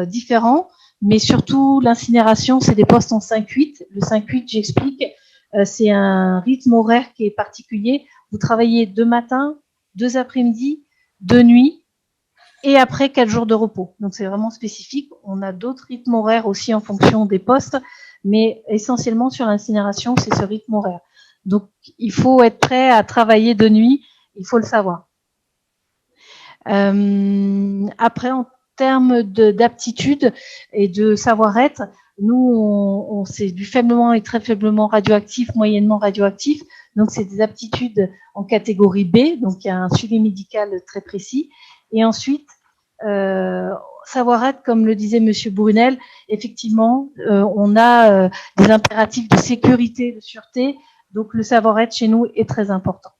différents, mais surtout l'incinération, c'est des postes en 5-8. Le 5-8, j'explique. C'est un rythme horaire qui est particulier. Vous travaillez 2 matins, 2 après-midi, 2 nuits, et après 4 jours de repos. Donc c'est vraiment spécifique. On a d'autres rythmes horaires aussi en fonction des postes, mais essentiellement sur l'incinération, c'est ce rythme horaire. Donc il faut être prêt à travailler de nuit, il faut le savoir. Après, en termes d'aptitude et de savoir-être, Nous, c'est du faiblement et très faiblement radioactif, moyennement radioactif. Donc, c'est des aptitudes en catégorie B. Donc, il y a un suivi médical très précis. Et ensuite, savoir-être, comme le disait Monsieur Brunel, effectivement, on a des impératifs de sécurité, de sûreté. Donc, le savoir-être chez nous est très important.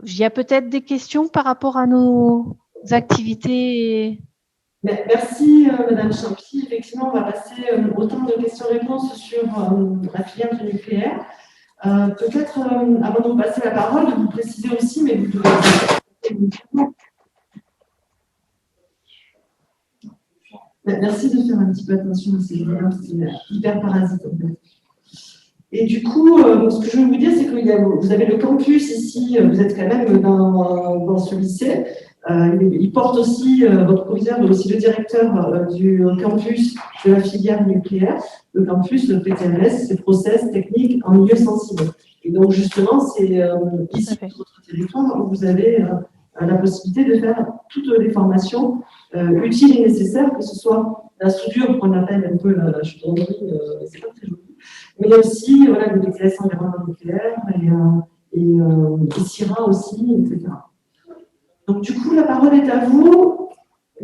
Il y a peut-être des questions par rapport à nos activités. Merci, Madame Champy. Effectivement, on va passer au temps de questions-réponses sur la filière du nucléaire. Peut-être, avant de vous passer la parole, de vous préciser aussi, mais vous devez... Merci de faire un petit peu attention à ces liens, c'est hyper parasite en fait. Et du coup, ce que je veux vous dire, c'est que vous avez le campus ici, vous êtes quand même dans ce lycée. Il porte aussi, votre proviseur, mais aussi le directeur du campus de la filière nucléaire. Le campus, le PTMS, c'est process technique en milieu sensible. Et donc, justement, c'est ici, sur votre territoire, où vous avez la possibilité de faire toutes les formations utiles et nécessaires, que ce soit la soudure, qu'on appelle un peu la chaudronnerie, c'est pas très joli, mais il y a aussi voilà, le BTS environnement nucléaire et CIRA aussi, etc. Donc, du coup, la parole est à vous.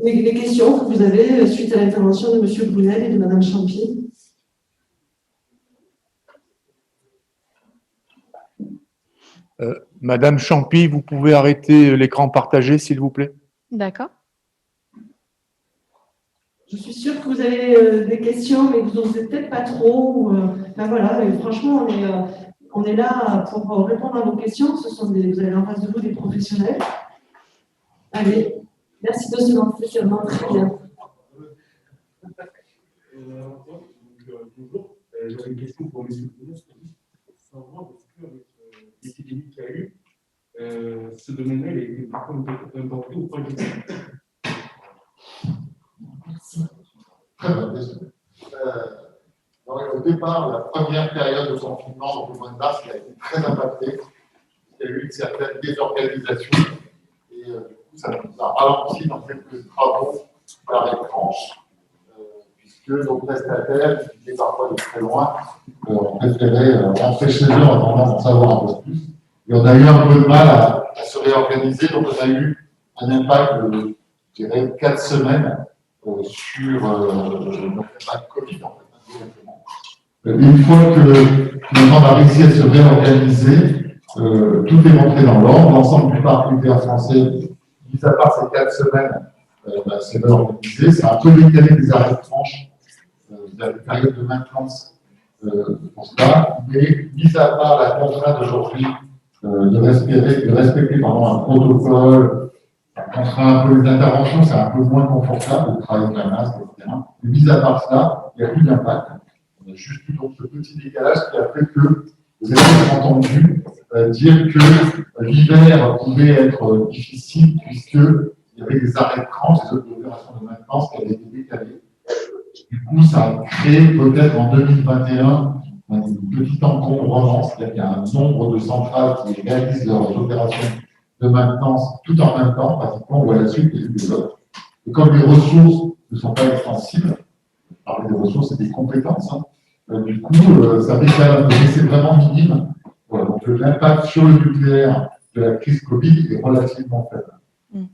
Les questions que vous avez suite à l'intervention de M. Brunel et de Mme Champy. Madame Champy, vous pouvez arrêter l'écran partagé, s'il vous plaît? D'accord. Je suis sûre que vous avez des questions, mais vous n'osez peut-être pas trop. Enfin, voilà, mais franchement, on est là pour répondre à vos questions. Vous avez en face de vous des professionnels. Allez, merci de se lancer, c'est vraiment très bien. Bonjour, j'avais une question pour M. Brunel. Savoir est-ce qu'avec l'épidémie qu'il y a eu, ce domaine-là, il a été par contre implanté ou pas du tout? Merci. Très bonne question. Au départ, la première période de confinement, donc le mois de mars, il a été très impacté. Il y a eu une certaine désorganisation et du coup, ça nous a ralenti dans quelques travaux d'arrêt de tranche, puisque nos prestataires, qui étaient parfois de très loin, ont préféré rentrer chez eux en attendant d'en savoir un peu plus. Et on a eu un peu de mal à se réorganiser, donc on a eu un impact de, je dirais, 4 semaines sur l'impact Covid, en fait, directement. Une fois que maintenant on a réussi à se réorganiser, tout est rentré dans l'ordre. L'ensemble du parc nucléaire français, mis à part ces 4 semaines, s'est réorganisé. C'est un peu décalé des arrêts de tranche, la période de maintenance pour cela. Mais mis à part la contrainte aujourd'hui de respecter un protocole, on fera un peu les interventions, c'est un peu moins confortable de travailler avec un masque, etc. Mais mis à part cela, il n'y a plus d'impact. On a juste eu donc ce petit décalage qui a fait que vous avez entendu dire que l'hiver pouvait être difficile puisqu'il y avait des arrêts de tranche, des opérations de maintenance qui avaient été décalées. Du coup, ça a créé peut-être en 2021 une petite encombrement, c'est-à-dire qu'il y a un nombre de centrales qui réalisent leurs opérations de maintenance tout en même temps, pratiquement, ou à la suite des autres. Et comme les ressources ne sont pas extensibles, parler des ressources et des compétences, du coup, ça décale, mais c'est vraiment minime. Voilà, donc l'impact sur le nucléaire de la crise Covid est relativement faible.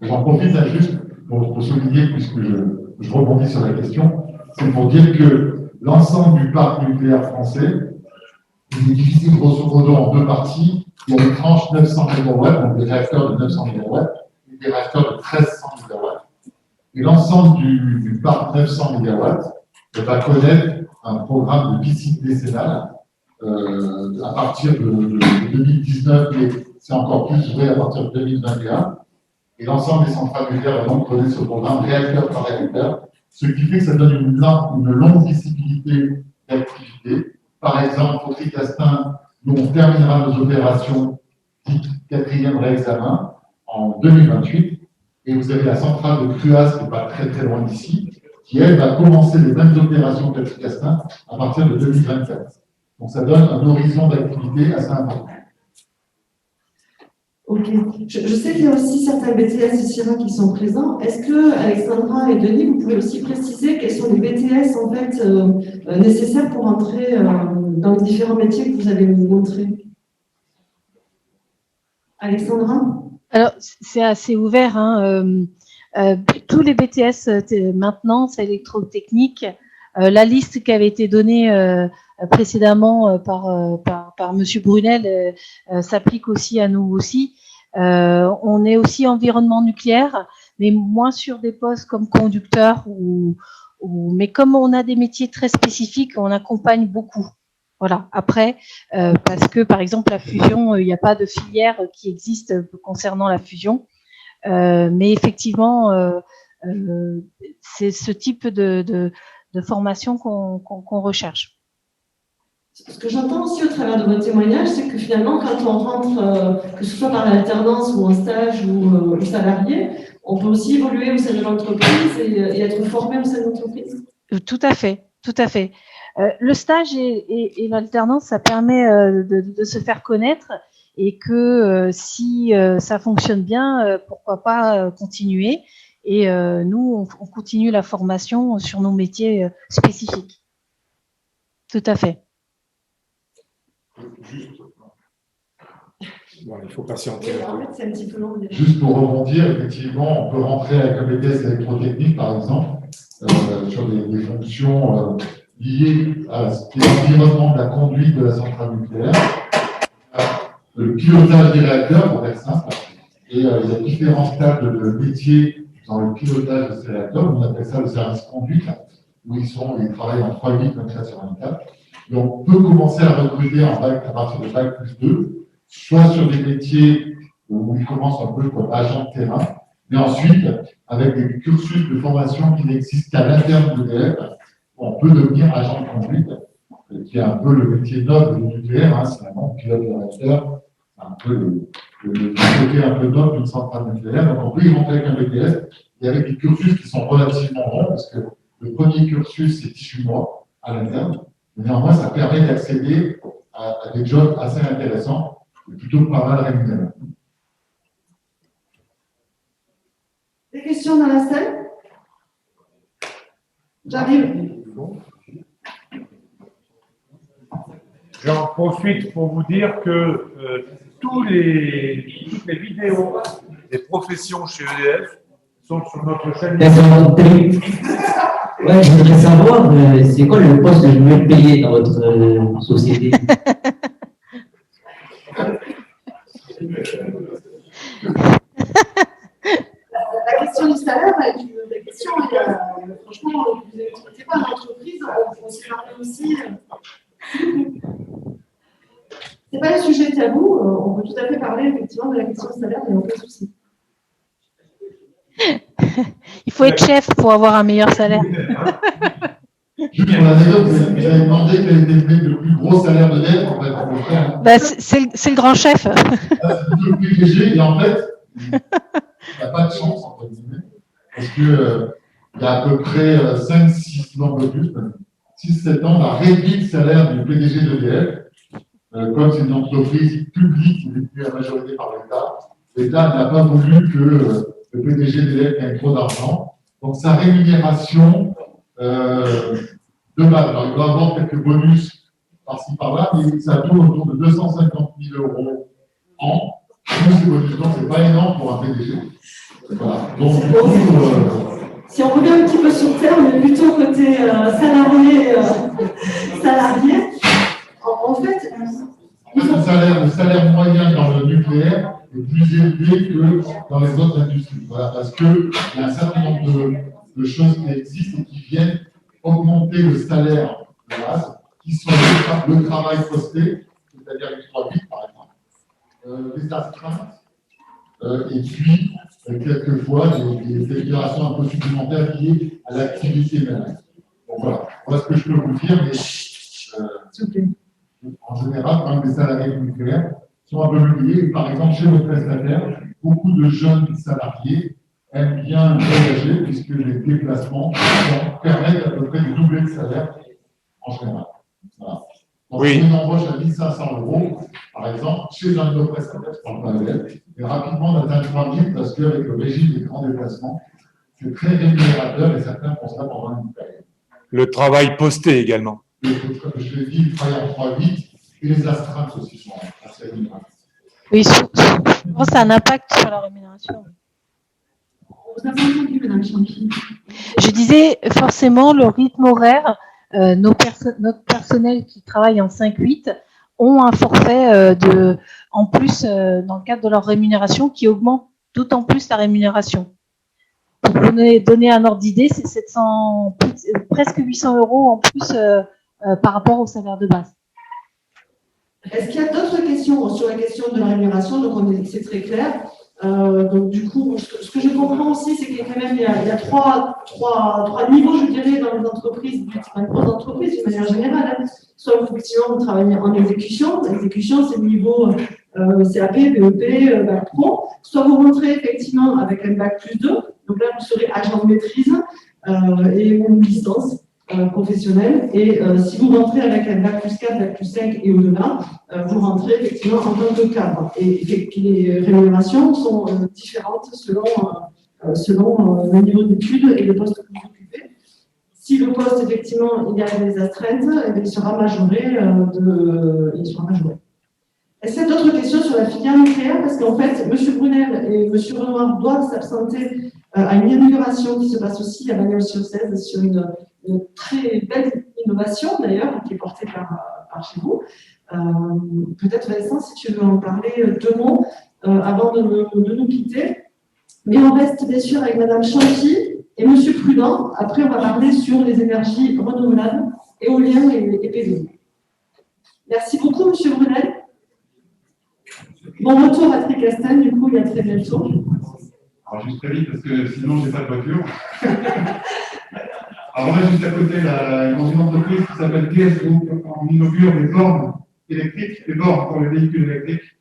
J'en profite juste pour souligner, puisque je rebondis sur la question, c'est pour dire que l'ensemble du parc nucléaire français est divisé grosso modo en 2 parties. Il y a des tranches 900 MW, donc des réacteurs de 900 MW, et des réacteurs de 1300 MW. Et l'ensemble du parc 900 MW va connaître un programme de visite décennale à partir de 2019, mais c'est encore plus vrai à partir de 2021. Et l'ensemble des centrales nucléaires va donc connaître ce programme réacteur par réacteur, ce qui fait que ça donne une longue visibilité d'activité. Par exemple, au Tricastin, nous on terminera nos opérations dites 4e réexamen en 2028. Et vous avez la centrale de Cruas, qui n'est pas très très loin d'ici, qui elle va commencer les mêmes opérations que le Tricastin à partir de 2024. Donc ça donne un horizon d'activité assez important. Ok. Je sais qu'il y a aussi certains BTS ici qui sont présents. Est-ce que Alexandra et Denis, vous pouvez aussi préciser quels sont les BTS en fait nécessaires pour entrer dans les différents métiers que vous avez montrés? Alexandra? Alors, c'est assez ouvert, hein. Tous les BTS maintenant, c'est électrotechnique. La liste qui avait été donnée précédemment par Monsieur Brunel s'applique aussi à nous aussi. On est aussi environnement nucléaire, mais moins sur des postes comme conducteur mais comme on a des métiers très spécifiques, on accompagne beaucoup. Voilà. Après, parce que par exemple la fusion, il n'y a pas de filière qui existe concernant la fusion, mais effectivement, c'est ce type de formation qu'on recherche. Ce que j'entends aussi au travers de votre témoignage, c'est que finalement, quand on rentre, que ce soit par l'alternance ou en stage ou salarié, on peut aussi évoluer au sein de l'entreprise et être formé au sein de l'entreprise. Tout à fait, tout à fait. Le stage et l'alternance, ça permet de se faire connaître et que si ça fonctionne bien, pourquoi pas continuer. Et nous, on continue la formation sur nos métiers spécifiques. Tout à fait. Bon, il faut patienter. En fait, c'est un petit peu long. Juste pour rebondir, effectivement, on peut rentrer avec un BTS électrotechnique, par exemple, sur des fonctions liées à l'environnement de la conduite de la centrale nucléaire, le pilotage des réacteurs, pour faire simple, et il y a différents stades de métiers dans le pilotage de ces réacteurs, on appelle ça le service conduite, où ils travaillent en 3-8, 24/24. Donc, on peut commencer à recruter à partir de Bac plus 2, soit sur des métiers où ils commencent un peu comme agent de terrain, mais ensuite, avec des cursus de formation qui n'existent qu'à l'interne de l'EDF, on peut devenir agent de conduite, qui est un peu le métier noble du nucléaire, hein, c'est vraiment pilote de réacteur, c'est un peu le côté un peu noble d'une centrale nucléaire. Donc, on peut y rentrer avec un BTS et avec des cursus qui sont relativement longs, parce que le premier cursus, c'est 18 mois à l'interne. Mais néanmoins, ça permet d'accéder à des jobs assez intéressants et plutôt pas mal rémunérés. Des questions dans la salle? J'arrive. J'en profite pour vous dire que toutes les vidéos des professions chez EDF sont sur notre chaîne. Ouais, je voudrais savoir, c'est quoi le poste le mieux payé dans votre société? La question du salaire est une vraie question. Franchement, vous n'êtes pas en entreprise, on s'est parlé aussi. C'est pas un sujet tabou, on peut tout à fait parler effectivement de la question du salaire, il n'y a aucun souci. Il faut être chef pour avoir un meilleur salaire. Juste pour l'anecdote, vous avez demandé quel était le plus gros salaire de dette, en fait, pour le faire. Bah, c'est le grand chef. C'est le plus léger, et en fait, il n'a pas de chance, entre guillemets, parce que il y a à peu près 5-6 ans de plus, 6-7 ans, on a réduit le salaire du PDG d'EDF. Comme c'est une entreprise publique qui est détenue à majorité par l'État, l'État n'a pas voulu que le PDG d'EDF gagne trop d'argent. Donc sa rémunération de base, alors il doit avoir quelques bonus par-ci par-là, mais ça tourne autour de 250 000 € an. Tous ces bonus, donc c'est pas énorme pour un PDG. Voilà. Donc, si on revient un petit peu sur terre, on est plutôt côté salarié. En fait, le salaire moyen dans le nucléaire est plus élevé que dans les autres industries. Voilà, parce qu'il y a un certain nombre de choses qui existent et qui viennent augmenter le salaire de base, qui sont le travail posté, c'est-à-dire les 3-8 par exemple, les astreintes, et puis quelquefois des déclarations un peu supplémentaires liées à l'activité même. Donc voilà ce que je peux vous dire, mais en général, quand même, les salariés nucléaires sont un peu oubliés. Par exemple, chez nos prestataires, beaucoup de jeunes salariés aiment bien voyager puisque les déplacements permettent à peu près de doubler le salaire en général. Voilà. Donc, Oui. pour une embauche à 1 500 €, par exemple, chez un de nos prestataires, je parle pas d'elle, et rapidement on atteint 3 000 parce qu'avec le régime des grands déplacements, c'est très rémunérateur et certains font ça pendant une période. Le travail posté également. Comme je l'ai dit, le travail en 3-8 et les astreintes aussi sont assez rémunérateurs. Oui, souvent, ça a un impact sur la rémunération. On vous a pas entendu, Madame Champy. Je disais, forcément, le rythme horaire, notre personnel qui travaille en 5-8 ont un forfait en plus dans le cadre de leur rémunération qui augmente d'autant plus la rémunération. Pour donner un ordre d'idée, c'est 700, presque 800 € en plus par rapport au salaire de base. Est-ce qu'il y a d'autres questions sur la question de la rémunération? Donc, c'est très clair. Donc, du coup, ce que je comprends aussi, c'est qu'il y a quand même il y a trois niveaux, je dirais, dans les entreprises, dans les grosses entreprises, d'une manière générale. Hein. Soit, effectivement, vous travaillez en exécution. L'exécution, c'est le niveau CAP, BEP, Bac Pro. Soit vous rentrez, effectivement, avec un Bac +2. Donc là, vous serez agent de maîtrise et une licence professionnelle. Et si vous rentrez avec un Bac +4, Bac +5 et au-delà, vous rentrez effectivement en tant que cadre. Et les rémunérations sont différentes selon le niveau d'études et le poste que vous occupez. Si le poste, effectivement, il y a des astreintes, il sera majoré. Est-ce qu'il y a d'autres questions sur la filière nucléaire? Parce qu'en fait, M. Brunel et M. Renoir doivent s'absenter à une inauguration qui se passe aussi à Bagnols-sur-Cèze sur une très belle innovation, d'ailleurs, qui est portée par chez vous. Peut-être, Vincent, si tu veux en parler 2 mots avant de nous quitter. Mais on reste bien sûr avec Mme Champy et M. Prudent. Après, on va parler sur les énergies renouvelables, éolien et PV. Merci beaucoup, M. Brunel. Bon retour à Tricastel, du coup, il y a très bientôt. Alors, juste très vite, parce que sinon, je n'ai pas de voiture. Alors, on a juste à côté dans une entreprise qui s'appelle DS Group. On inaugure des bornes électriques, des bornes pour les véhicules électriques,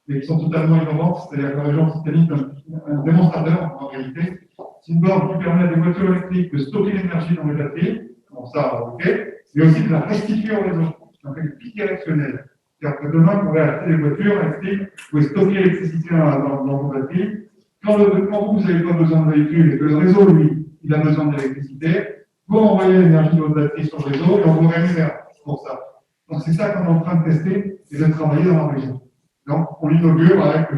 mais qui sont totalement innovantes. C'est-à-dire que la région Occitanie est un démonstrateur, en réalité. C'est une borne qui permet à des voitures électriques de stocker l'énergie dans les batteries. Bon, ça, OK. Mais aussi de la restituer au réseau. Donc, un pic électionnel. C'est-à-dire que demain, vous pourrez acheter des voitures électriques, vous pouvez stocker l'électricité dans vos batteries. Quand vous n'avez pas besoin de véhicule et que le réseau, lui, il a besoin d'électricité, vous envoyez l'énergie de votre batterie sur le réseau et on vous rémunère pour ça. Donc, c'est ça qu'on est en train de tester et de travailler dans la région. Donc, on l'inaugure avec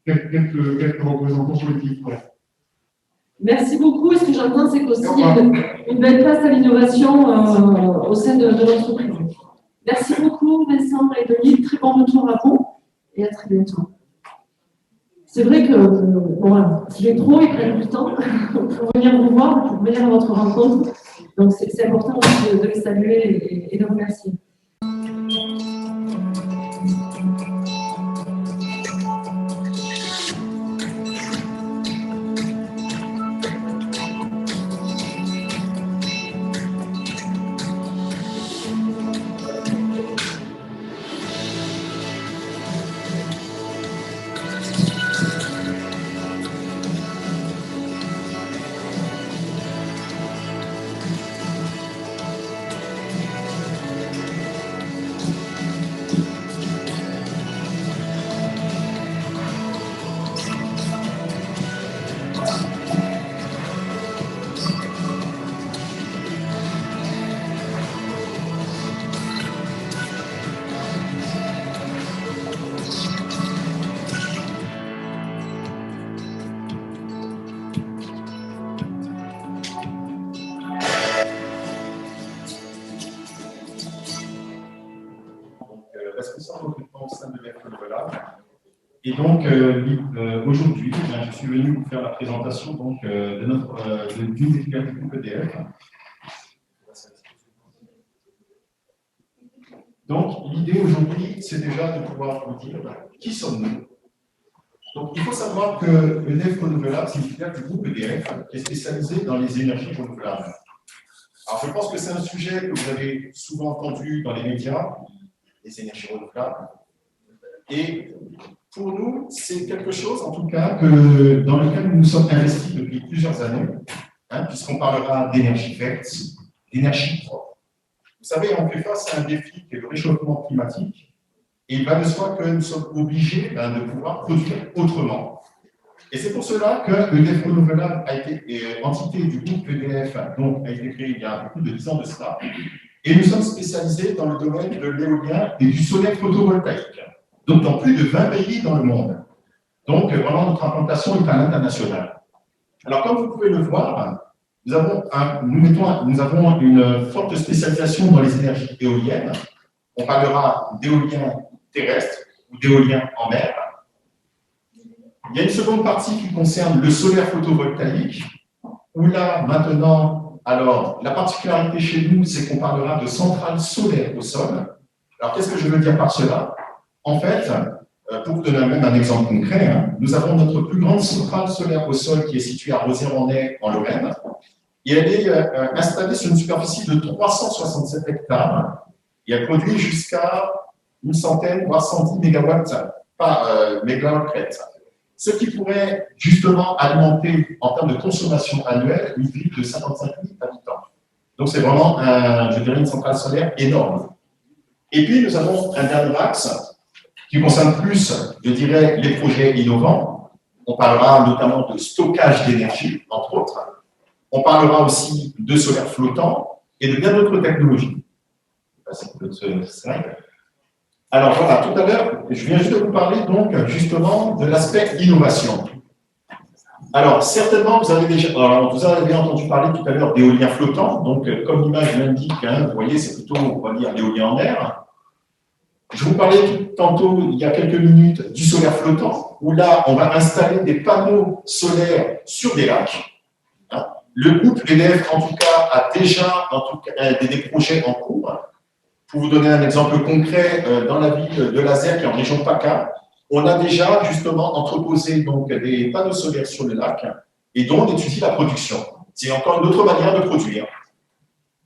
quelques représentants politiques. Ouais. Merci beaucoup. Et ce que j'entends, c'est qu'aussi, il y a une belle place à l'innovation au sein de l'entreprise. Merci beaucoup, Vincent et Denis. Très bon retour à vous et à très bientôt. C'est vrai que les pros, ils prennent du temps pour venir vous voir, pour venir à votre rencontre. Donc, c'est important aussi de les saluer et de remercier. Responsable de recrutement au sein de l'EF Renouvelable. Et donc, aujourd'hui, je suis venu vous faire la présentation donc, d'une des filiales du groupe EDF. Donc, l'idée aujourd'hui, c'est déjà de pouvoir vous dire qui sommes-nous. Donc, il faut savoir que EDF Renouvelable, c'est une filiale du groupe EDF qui est spécialisée dans les énergies renouvelables. Alors, je pense que c'est un sujet que vous avez souvent entendu dans les médias, les énergies renouvelables. Et pour nous, c'est quelque chose, en tout cas, dans lequel nous nous sommes investis depuis plusieurs années, puisqu'on parlera d'énergie verte, d'énergie propre. savez, on fait face à un défi qui est le réchauffement climatique, et il va de soi que nous sommes obligés de pouvoir produire autrement. Et c'est pour cela que EDF Renouvelable a été entité du groupe EDF, donc a été créée il y a plus de 10 ans de cela, et nous sommes spécialisés dans le domaine de l'éolien et du solaire photovoltaïque, donc dans plus de 20 pays dans le monde. Donc vraiment notre implantation est à l'international. Alors comme vous pouvez le voir, nous avons une forte spécialisation dans les énergies éoliennes. On parlera d'éolien terrestre ou d'éolien en mer. Il y a une seconde partie qui concerne le solaire photovoltaïque, où là, maintenant, alors, la particularité chez nous, c'est qu'on parlera de centrales solaires au sol. Alors, qu'est-ce que je veux dire par cela? En fait, pour vous donner même un exemple concret, nous avons notre plus grande centrale solaire au sol qui est située à Rozay-en-Laye, en Lorraine, et elle est installée sur une superficie de 367 hectares, et elle produit jusqu'à une centaine, voire 110 mégawatts par mégawatts. Ce qui pourrait justement alimenter, en termes de consommation annuelle, une ville de 55 000 habitants. Donc c'est vraiment, je dirais, une centrale solaire énorme. Et puis nous avons un dernier axe qui concerne plus, je dirais, les projets innovants. On parlera notamment de stockage d'énergie, entre autres. On parlera aussi de solaire flottant et de bien d'autres technologies. Alors voilà, tout à l'heure, je viens juste de vous parler donc justement de l'aspect innovation. Alors certainement, vous avez entendu parler tout à l'heure d'éolien flottant. Donc comme l'image l'indique, vous voyez, c'est plutôt, on va dire, l'éolien en mer. Je vous parlais tantôt, il y a quelques minutes, du solaire flottant, où là, on va installer des panneaux solaires sur des lacs. Le groupe EDF, en tout cas, a déjà des projets en cours. Pour vous donner un exemple concret, dans la ville de Lazer, qui est en région PACA, on a déjà justement entreposé donc, des panneaux solaires sur le lac et dont on étudie la production. C'est encore une autre manière de produire.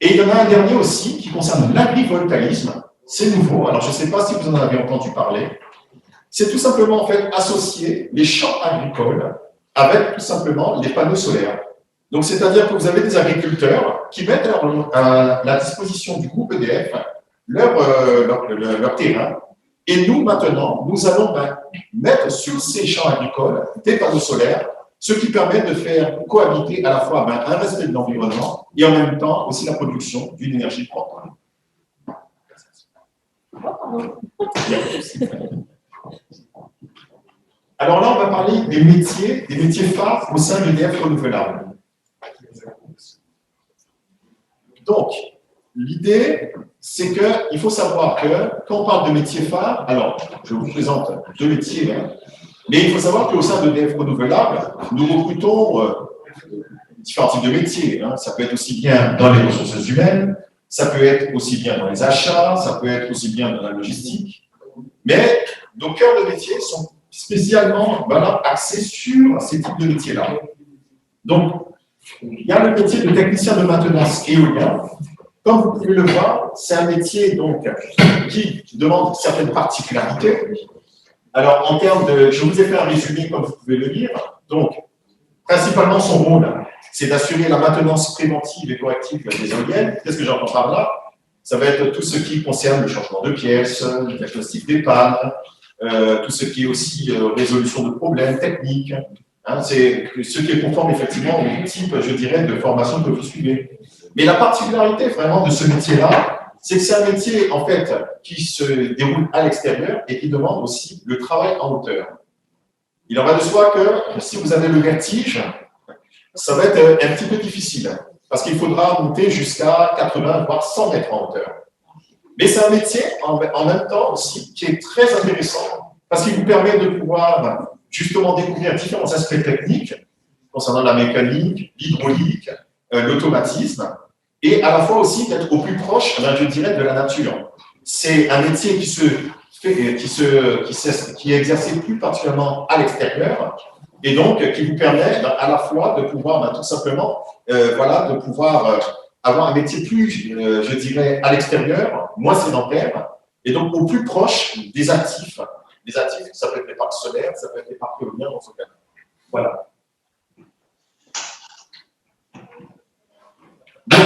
Et il y en a un dernier aussi qui concerne l'agrivoltaïsme. C'est nouveau, alors je ne sais pas si vous en avez entendu parler. C'est tout simplement en fait associer les champs agricoles avec tout simplement les panneaux solaires. Donc c'est-à-dire que vous avez des agriculteurs qui mettent à la disposition du groupe EDF leur terrain. Et nous, maintenant, nous allons mettre sur ces champs agricoles des panneaux solaires, ce qui permet de faire cohabiter à la fois un respect de l'environnement et en même temps aussi la production d'une énergie propre. Alors là, on va parler des métiers phares au sein de l'EDF Renouvelable. Donc, l'idée, c'est qu'il faut savoir que quand on parle de métiers phares, alors, je vous présente deux métiers, mais il faut savoir qu'au sein de l'EDF Renouvelable, nous recrutons différents types de métiers. Ça peut être aussi bien dans les ressources humaines, ça peut être aussi bien dans les achats, ça peut être aussi bien dans la logistique. Mais nos cœurs de métier sont spécialement axés sur ces types de métiers-là. Donc, il y a le métier de technicien de maintenance éolien. Comme vous pouvez le voir, c'est un métier donc, qui demande certaines particularités. Alors, en termes de... Je vous ai fait un résumé, comme vous pouvez le lire. Donc, principalement, son rôle, c'est d'assurer la maintenance préventive et corrective des éoliennes. Qu'est-ce que j'entends par là? Ça va être tout ce qui concerne le changement de pièces, le diagnostic des pannes, tout ce qui est aussi résolution de problèmes techniques. C'est ce qui est conforme effectivement au type, je dirais, de formation que vous suivez. Mais la particularité vraiment de ce métier-là, c'est que c'est un métier en fait qui se déroule à l'extérieur et qui demande aussi le travail en hauteur. Il en va de soi que si vous avez le vertige, ça va être un petit peu difficile parce qu'il faudra monter jusqu'à 80 voire 100 mètres en hauteur. Mais c'est un métier en même temps aussi qui est très intéressant parce qu'il vous permet de pouvoir justement découvrir différents aspects techniques concernant la mécanique, l'hydraulique, l'automatisme, et à la fois aussi d'être au plus proche, je dirais, de la nature. C'est un métier qui est exercé plus particulièrement à l'extérieur, et donc qui vous permet à la fois de pouvoir tout simplement, de pouvoir avoir un métier plus, je dirais, à l'extérieur, moins sédentaire, et donc au plus proche des actifs. Les actifs, ça peut être les parcs solaires, ça peut être les parcs éoliens dans ce cas. Voilà. Donc,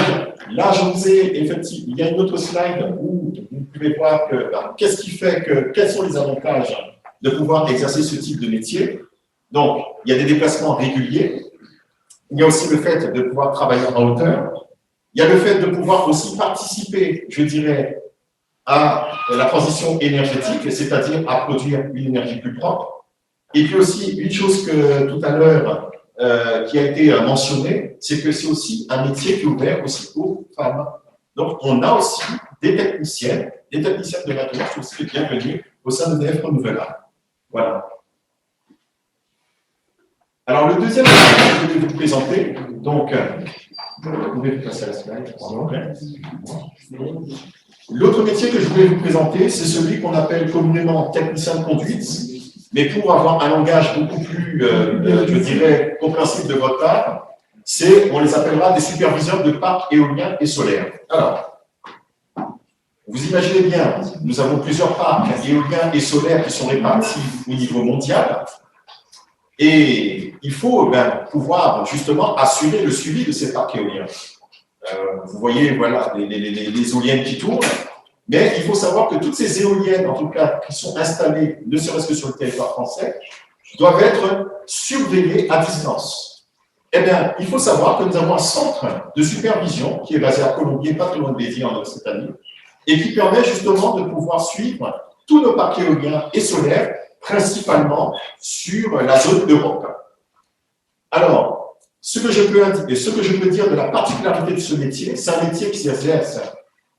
Là, je vous ai effectivement, il y a une autre slide où vous pouvez voir que qu'est-ce qui fait que, quels sont les avantages de pouvoir exercer ce type de métier. Donc, il y a des déplacements réguliers. Il y a aussi le fait de pouvoir travailler en hauteur. Il y a le fait de pouvoir aussi participer, je dirais, à la transition énergétique, c'est-à-dire à produire une énergie plus propre. Et puis aussi, une chose que tout à l'heure, qui a été mentionnée, c'est que c'est aussi un métier qui est ouvert aussi aux femmes. Donc, on a aussi des techniciennes de maintenance qui sont aussi bienvenues au sein de EDF Renouvelables. Voilà. Alors, le deuxième métier que je vais vous présenter, donc, vous pouvez passer à la slide, l'autre métier que je voulais vous présenter, c'est celui qu'on appelle communément technicien de conduite, mais pour avoir un langage beaucoup plus, je dirais, compréhensible de votre part, on les appellera des superviseurs de parcs éoliens et solaires. Alors, vous imaginez bien, nous avons plusieurs parcs éoliens et solaires qui sont répartis au niveau mondial, et il faut pouvoir justement assurer le suivi de ces parcs éoliens. Vous voyez, voilà, les éoliennes qui tournent, mais il faut savoir que toutes ces éoliennes, en tout cas, qui sont installées, ne serait-ce que sur le territoire français, doivent être surveillées à distance. Eh bien, il faut savoir que nous avons un centre de supervision qui est basé à Colombier, pas très loin de Béziers, en Occitanie, et qui permet justement de pouvoir suivre tous nos parcs éoliens et solaires, principalement sur la zone Europe. Alors, ce que je peux dire de la particularité de ce métier, c'est un métier qui s'exerce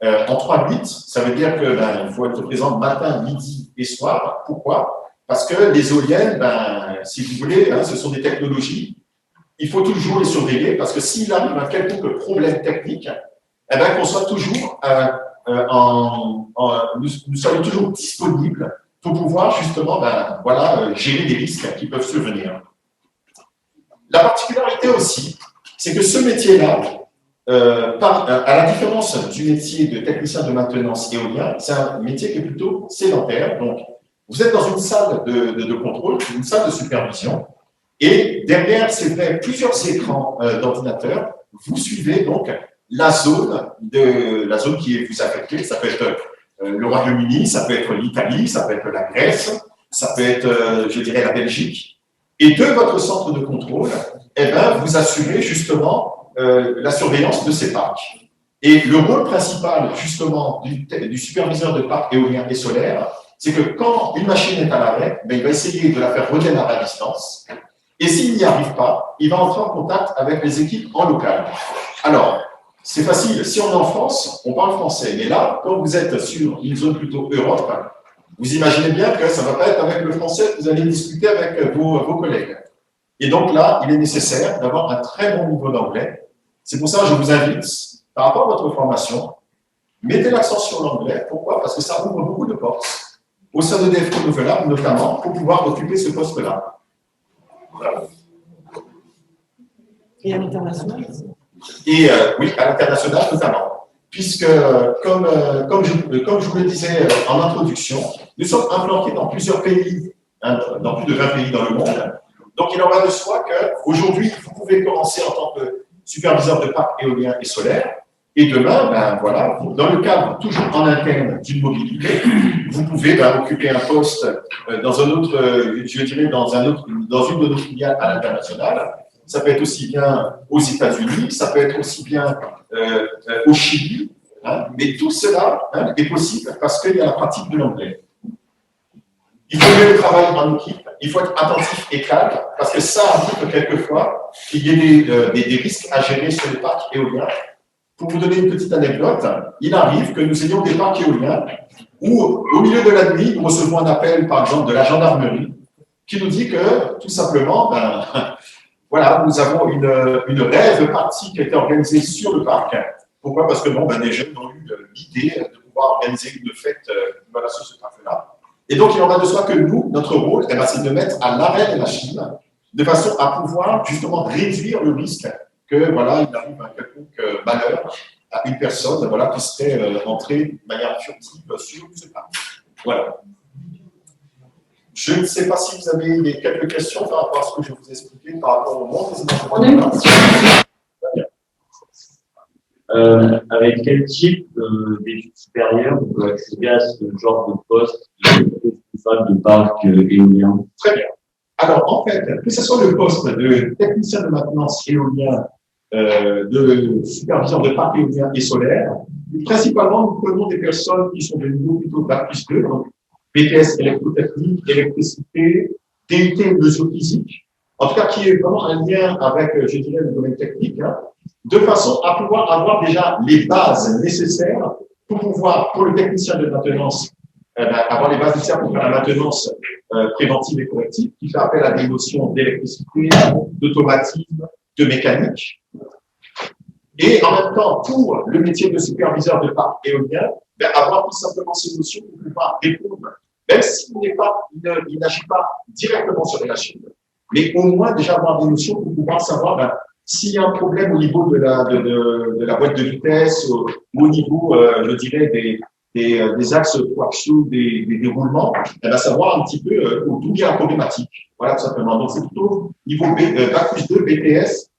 en 3-8, ça veut dire qu'il faut être présent matin, midi et soir. Pourquoi? Parce que les éoliennes, si vous voulez, ce sont des technologies, il faut toujours les surveiller, parce que s'il arrive un quelconque problème technique, qu'on soit toujours nous soyons toujours disponibles pour pouvoir justement gérer des risques qui peuvent survenir. La particularité aussi, c'est que ce métier-là, à la différence du métier de technicien de maintenance éolien, c'est un métier qui est plutôt sédentaire. Donc, vous êtes dans une salle de contrôle, une salle de supervision, et derrière, c'est vrai, plusieurs écrans d'ordinateur. Vous suivez donc la zone qui vous affectée. Ça peut être le Royaume-Uni, ça peut être l'Italie, ça peut être la Grèce, ça peut être, je dirais, la Belgique. Et de votre centre de contrôle, vous assurez justement la surveillance de ces parcs. Et le rôle principal, justement, du superviseur de parcs éoliens et solaires, c'est que quand une machine est à l'arrêt, il va essayer de la faire redémarrer à distance. Et s'il n'y arrive pas, il va entrer en contact avec les équipes en local. Alors, c'est facile. Si on est en France, on parle français. Mais là, quand vous êtes sur une zone plutôt Europe, vous imaginez bien que ça ne va pas être avec le français que vous allez discuter avec vos collègues. Et donc là, il est nécessaire d'avoir un très bon niveau d'anglais. C'est pour ça que je vous invite, par rapport à votre formation, mettez l'accent sur l'anglais. Pourquoi? Parce que ça ouvre beaucoup de portes, au sein de EDF Renouvelables notamment, pour pouvoir occuper ce poste-là. Voilà. Et à l'international? Et oui, à l'international notamment. Puisque, comme je vous le disais en introduction, nous sommes implantés dans plusieurs pays, dans plus de 20 pays dans le monde. Donc, il en va de soi qu'aujourd'hui, vous pouvez commencer en tant que superviseur de parcs éoliens et solaires. Et demain, dans le cadre toujours en interne d'une mobilité, vous pouvez occuper un poste dans un autre, je dirais, dans une de nos filiales à l'international. Ça peut être aussi bien aux États-Unis, ça peut être aussi bien au Chili. Mais tout cela est possible parce qu'il y a la pratique de l'anglais. Il faut mieux travailler en équipe, il faut être attentif et calme, parce que ça arrive quelquefois qu'il y ait des risques à gérer sur les parcs éoliens. Pour vous donner une petite anecdote, il arrive que nous ayons des parcs éoliens où, au milieu de la nuit, nous recevons un appel, par exemple, de la gendarmerie, qui nous dit que, tout simplement, nous avons une rêve partie qui a été organisée sur le parc. Pourquoi? Parce que des jeunes ont eu l'idée de pouvoir organiser une fête sur ce parc-là. Et donc, il en va de soi que nous, notre rôle, c'est de mettre à l'arrêt des machines, de façon à pouvoir justement réduire le risque que il arrive un quelconque malheur à une personne qui serait entrée de manière furtive sur ce parc. Voilà. Je ne sais pas si vous avez quelques questions par rapport à ce que je vous ai expliqué par rapport au monde des énergies. On a une question. Avec quel type d'études supérieures on peut accéder à ce genre de poste de responsable de parc éolien? Très bien. Alors, en fait, que ce soit le poste de technicien de maintenance éolien, de superviseur de parc éolien et solaire, principalement, nous prenons des personnes qui sont de niveau plutôt bac plus 2, donc BTS électrotechnique, électricité, DUT mesure physique, en tout cas qui est vraiment un lien avec, je dirais, le domaine technique, hein, de façon à pouvoir avoir déjà les bases nécessaires pour pouvoir, pour le technicien de maintenance, avoir les bases nécessaires pour faire la maintenance préventive et corrective, qui fait appel à des notions d'électricité, d'automatisme, de mécanique. Et en même temps, pour le métier de superviseur de parc éolien, avoir tout simplement ces notions pour pouvoir répondre, même s'il il n'agit pas directement sur les machines, mais au moins déjà avoir des notions pour pouvoir savoir s'il y a un problème au niveau de la boîte de vitesse, ou au niveau, je dirais, des axes coaxiaux, des déroulements, savoir un petit peu d'où vient la problématique. Voilà, tout simplement. Donc, c'est plutôt niveau Bac plus 2, BTS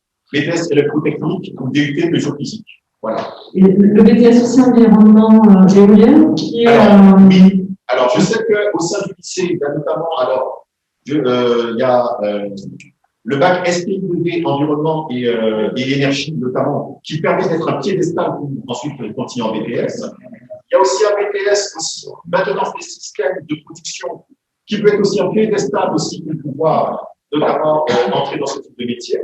électrotechnique ou DUT mesure physique. Voilà. Et le BTS aussi environnement éolien qui est. Oui. Alors, je sais qu'au sein du lycée, il y a notamment, il y a le bac SPIW environnement et énergie, notamment, qui permet d'être un piédestal pour ensuite continuer en BTS. Il y a aussi un BTS aussi, maintenance des systèmes de production, qui peut être aussi un piédestal aussi pour pouvoir notamment entrer dans ce type de métier.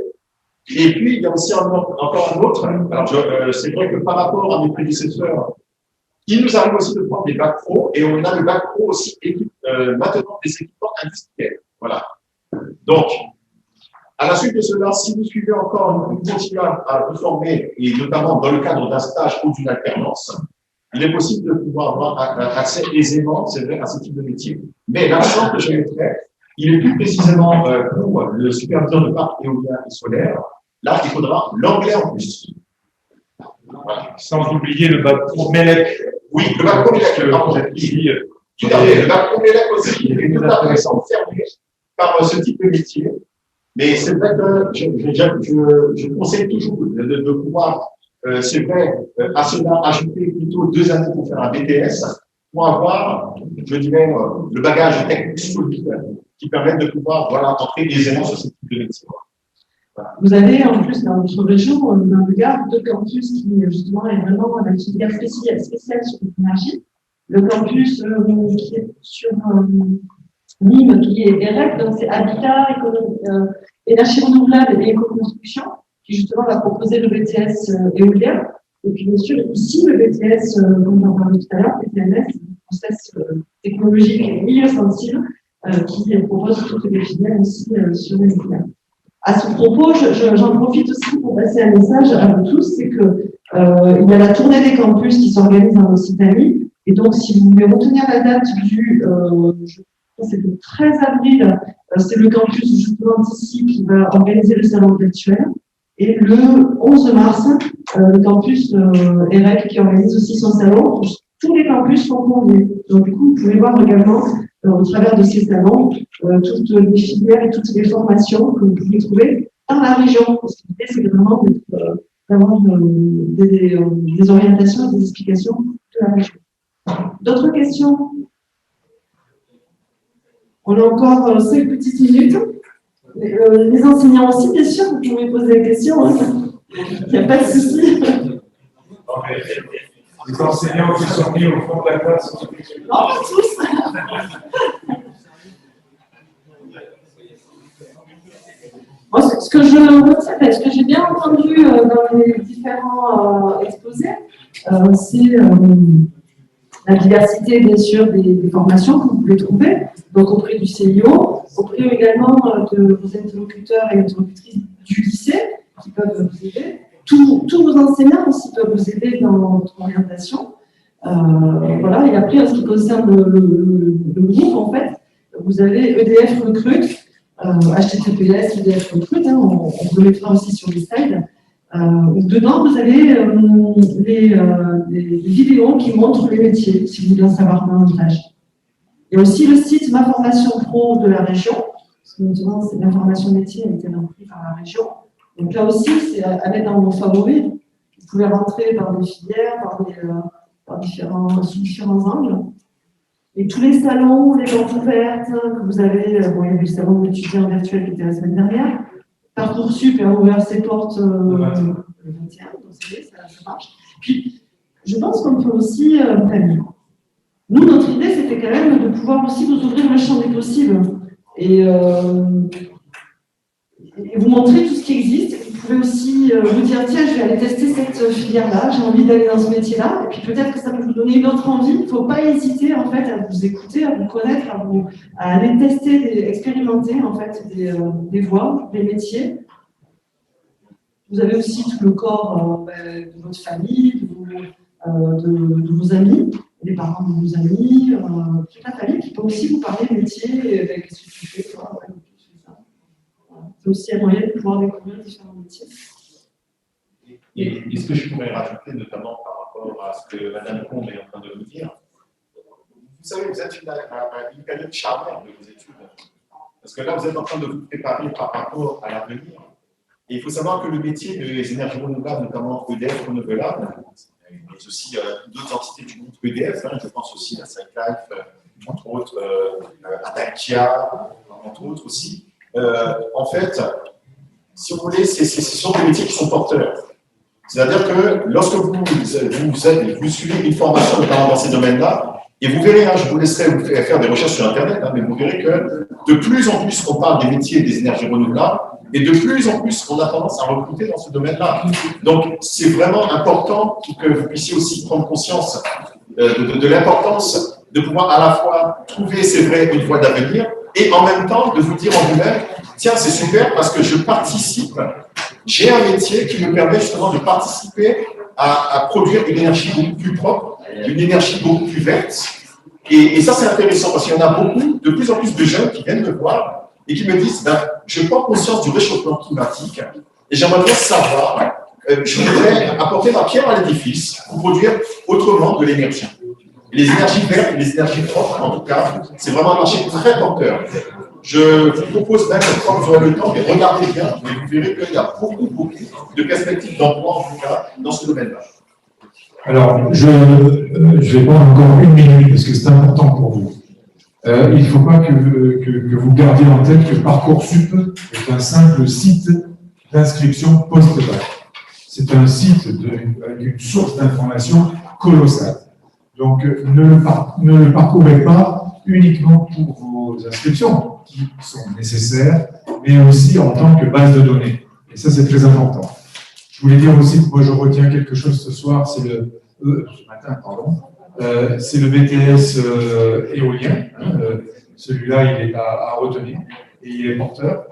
Et puis, il y a aussi encore un autre. Alors, c'est vrai que par rapport à mes prédécesseurs, il nous arrive aussi de prendre des bacs pro, et on a le bac pro aussi maintenant des équipements industriels. Voilà. Donc, à la suite de cela, si vous suivez encore, vous continuez à vous former, et notamment dans le cadre d'un stage ou d'une alternance, il est possible de pouvoir avoir accès aisément, c'est vrai, à ce type de métier. Mais l'accent que je mettrais, il est plus précisément pour le superviseur de parc éolien et solaire. Là, il faudra l'anglais en plus. Voilà. Sans oublier le bac pro MELEC. Oui, le bac pro MELEC, tout à fait. Le bac pro MELEC aussi est tout à fait fermé par ce type de métier. Mais c'est vrai que je conseille toujours de pouvoir, c'est vrai, à cela ajouter plutôt 2 années pour faire un BTS, pour avoir, je dirais, le bagage technique solide qui permet de pouvoir entrer aisément sur ce type de métier. Voilà. Vous avez en plus dans votre région, dans le Gard, 2 campus qui justement est vraiment un filière spéciale sur l'énergie. Le campus qui est sur Nîmes, qui est EREC, donc c'est Habitat, Énergie renouvelable et éco-construction, qui justement va proposer le BTS éolien. Et puis bien sûr, ici, le BTS, comme on parlait tout à l'heure, BTMS, process technologique et milieu sensible, qui propose toutes les filières aussi sur les éoliennes. À ce propos, j'en profite aussi pour passer un message à vous tous, c'est que il y a la tournée des campus qui s'organise en Occitanie, et donc si vous voulez retenir la date du, je pense que c'est le 13 avril, c'est le campus justement d'ici qui va organiser le salon virtuel, et le 11 mars, le campus EREC qui organise aussi son salon. Tous les campus sont conviés. Donc du coup, vous pouvez voir également au travers de ces salons toutes les filières et toutes les formations que vous pouvez trouver dans la région. Parce que l'idée, c'est vraiment d'avoir des orientations et des explications de la région. D'autres questions? On a encore 5 petites minutes. Les enseignants aussi, bien sûr, vous pouvez poser des questions. Hein. Il n'y a pas de souci. Les enseignants qui sont mis au fond de la classe. Non, pas tous. Moi, ce que j'ai bien entendu dans les différents exposés, c'est la diversité, bien sûr, des formations que vous pouvez trouver, donc auprès du CIO, auprès également de vos interlocuteurs et interlocutrices du lycée, qui peuvent vous aider. Tous vos enseignants aussi peuvent vous aider dans votre orientation. Voilà. Et après, en ce qui concerne le groupe, en fait, vous avez EDF Recrute, HTTPS, EDF Recrute, hein, on vous le mettra aussi sur les slides. Dedans, vous avez des vidéos qui montrent les métiers, si vous voulez en savoir davantage. Il y a aussi le site Ma Formation Pro de la région, parce que maintenant, c'est l'information métier a été reprise par la région. Donc là aussi, c'est à mettre dans vos favoris. pouvez rentrer par des filières, sous différents angles. Et tous les salons, les portes ouvertes que vous avez, bon, il y avait le salon d'étudiants virtuels qui était la semaine dernière. Parcoursup a ouvert ses portes le 21, donc ça marche. Puis, je pense qu'on peut aussi, nous, notre idée, c'était quand même de pouvoir aussi vous ouvrir le champ des possibles et vous montrer tout ce qui existe. Vous pouvez aussi vous dire, tiens, je vais aller tester cette filière-là, j'ai envie d'aller dans ce métier-là, et puis peut-être que ça peut vous donner une autre envie. Il ne faut pas hésiter, en fait, à vous écouter, à vous connaître, à aller tester, expérimenter, en fait, des voies, des métiers. Vous avez aussi tout le corps de votre famille, de vos amis, des parents de vos amis, toute la famille qui peut aussi vous parler de métier, qu'est-ce que tu fais, toi, c'est aussi un moyen de pouvoir découvrir différents métiers. Et ce que je pourrais rajouter, notamment par rapport à ce que Mme Combe est en train de vous dire, vous savez, vous êtes une période charnière de vos études. Parce que là, vous êtes en train de vous préparer par rapport à l'avenir. Et il faut savoir que le métier des énergies renouvelables, notamment EDF Renouvelables, mais aussi d'autres entités du groupe EDF, je pense aussi à Cyclife, entre autres à Dacia, entre autres aussi. En fait, si vous voulez, ce sont des métiers qui sont porteurs. C'est-à-dire que lorsque vous suivez une formation notamment dans ces domaines-là, et vous verrez, je vous laisserai vous faire des recherches sur Internet, mais vous verrez que de plus en plus on parle des métiers des énergies renouvelables, et de plus en plus on a tendance à recruter dans ce domaine-là. Donc c'est vraiment important que vous puissiez aussi prendre conscience de l'importance de pouvoir à la fois trouver, c'est vrai, une voie d'avenir, et en même temps de vous dire en vous-même, tiens, c'est super parce que je participe, j'ai un métier qui me permet justement de participer à produire une énergie beaucoup plus propre, une énergie beaucoup plus verte. Et ça, c'est intéressant parce qu'il y en a beaucoup, de plus en plus de jeunes qui viennent me voir et qui me disent, je prends conscience du réchauffement climatique et j'aimerais bien savoir, je voudrais apporter ma pierre à l'édifice pour produire autrement de l'énergie. Les énergies vertes, les énergies propres, en tout cas, c'est vraiment un marché très porteur. Je vous propose même, quand vous aurez le temps, de regarder bien, mais vous verrez qu'il y a beaucoup de perspectives d'emploi, en tout cas, dans ce domaine-là. Alors, je vais prendre encore une minute parce que c'est important pour vous. Il ne faut pas que vous gardiez en tête que Parcoursup est un simple site d'inscription post-bac. C'est un site avec une source d'information colossale. Donc, ne le parcourez pas uniquement pour vos inscriptions, qui sont nécessaires, mais aussi en tant que base de données. Et ça, c'est très important. Je voulais dire aussi que moi, je retiens quelque chose ce soir, c'est ce matin, pardon, c'est le BTS éolien. Celui-là, il est à retenir et il est porteur.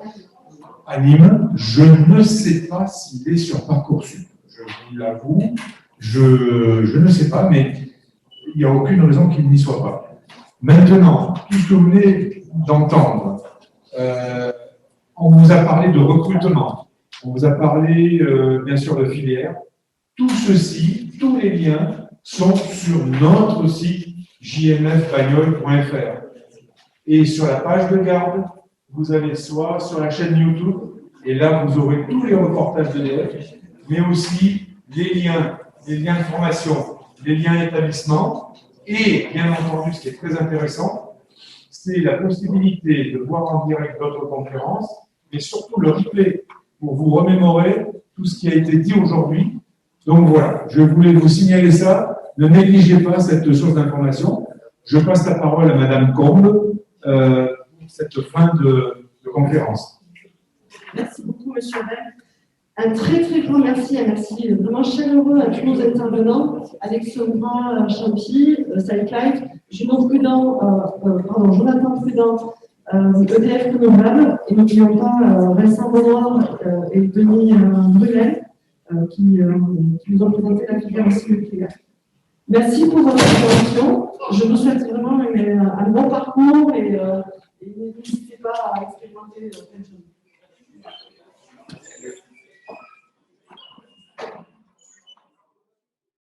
À Nîmes, je ne sais pas s'il est sur Parcoursup. Je vous l'avoue, je ne sais pas, mais il n'y a aucune raison qu'il n'y soit pas. Maintenant, tout ce que vous venez d'entendre, on vous a parlé de recrutement, on vous a parlé bien sûr de filière. Tout ceci, tous les liens sont sur notre site jmfbagnole.fr. Et sur la page de garde, vous allez soit sur la chaîne YouTube, et là vous aurez tous les reportages d'EDF, mais aussi les liens de formation, les liens établissement, et bien entendu, ce qui est très intéressant, c'est la possibilité de voir en direct d'autres conférences, mais surtout le replay pour vous remémorer tout ce qui a été dit aujourd'hui. Donc voilà, je voulais vous signaler ça. Ne négligez pas cette source d'information. Je passe la parole à Mme Combe pour cette fin de conférence. Merci beaucoup, M. Bell. Un très très grand merci, un merci vraiment chaleureux à tous nos intervenants, Alexandra Champy, Cyclife, Jonathan Prudent, EDF Renouvelable, et n'oublions pas Vincent Benoît et Denis Brunel qui nous ont présenté la filière aussi nucléaire. Merci pour votre intervention. Je vous souhaite vraiment un bon parcours et n'hésitez pas à expérimenter plein de choses.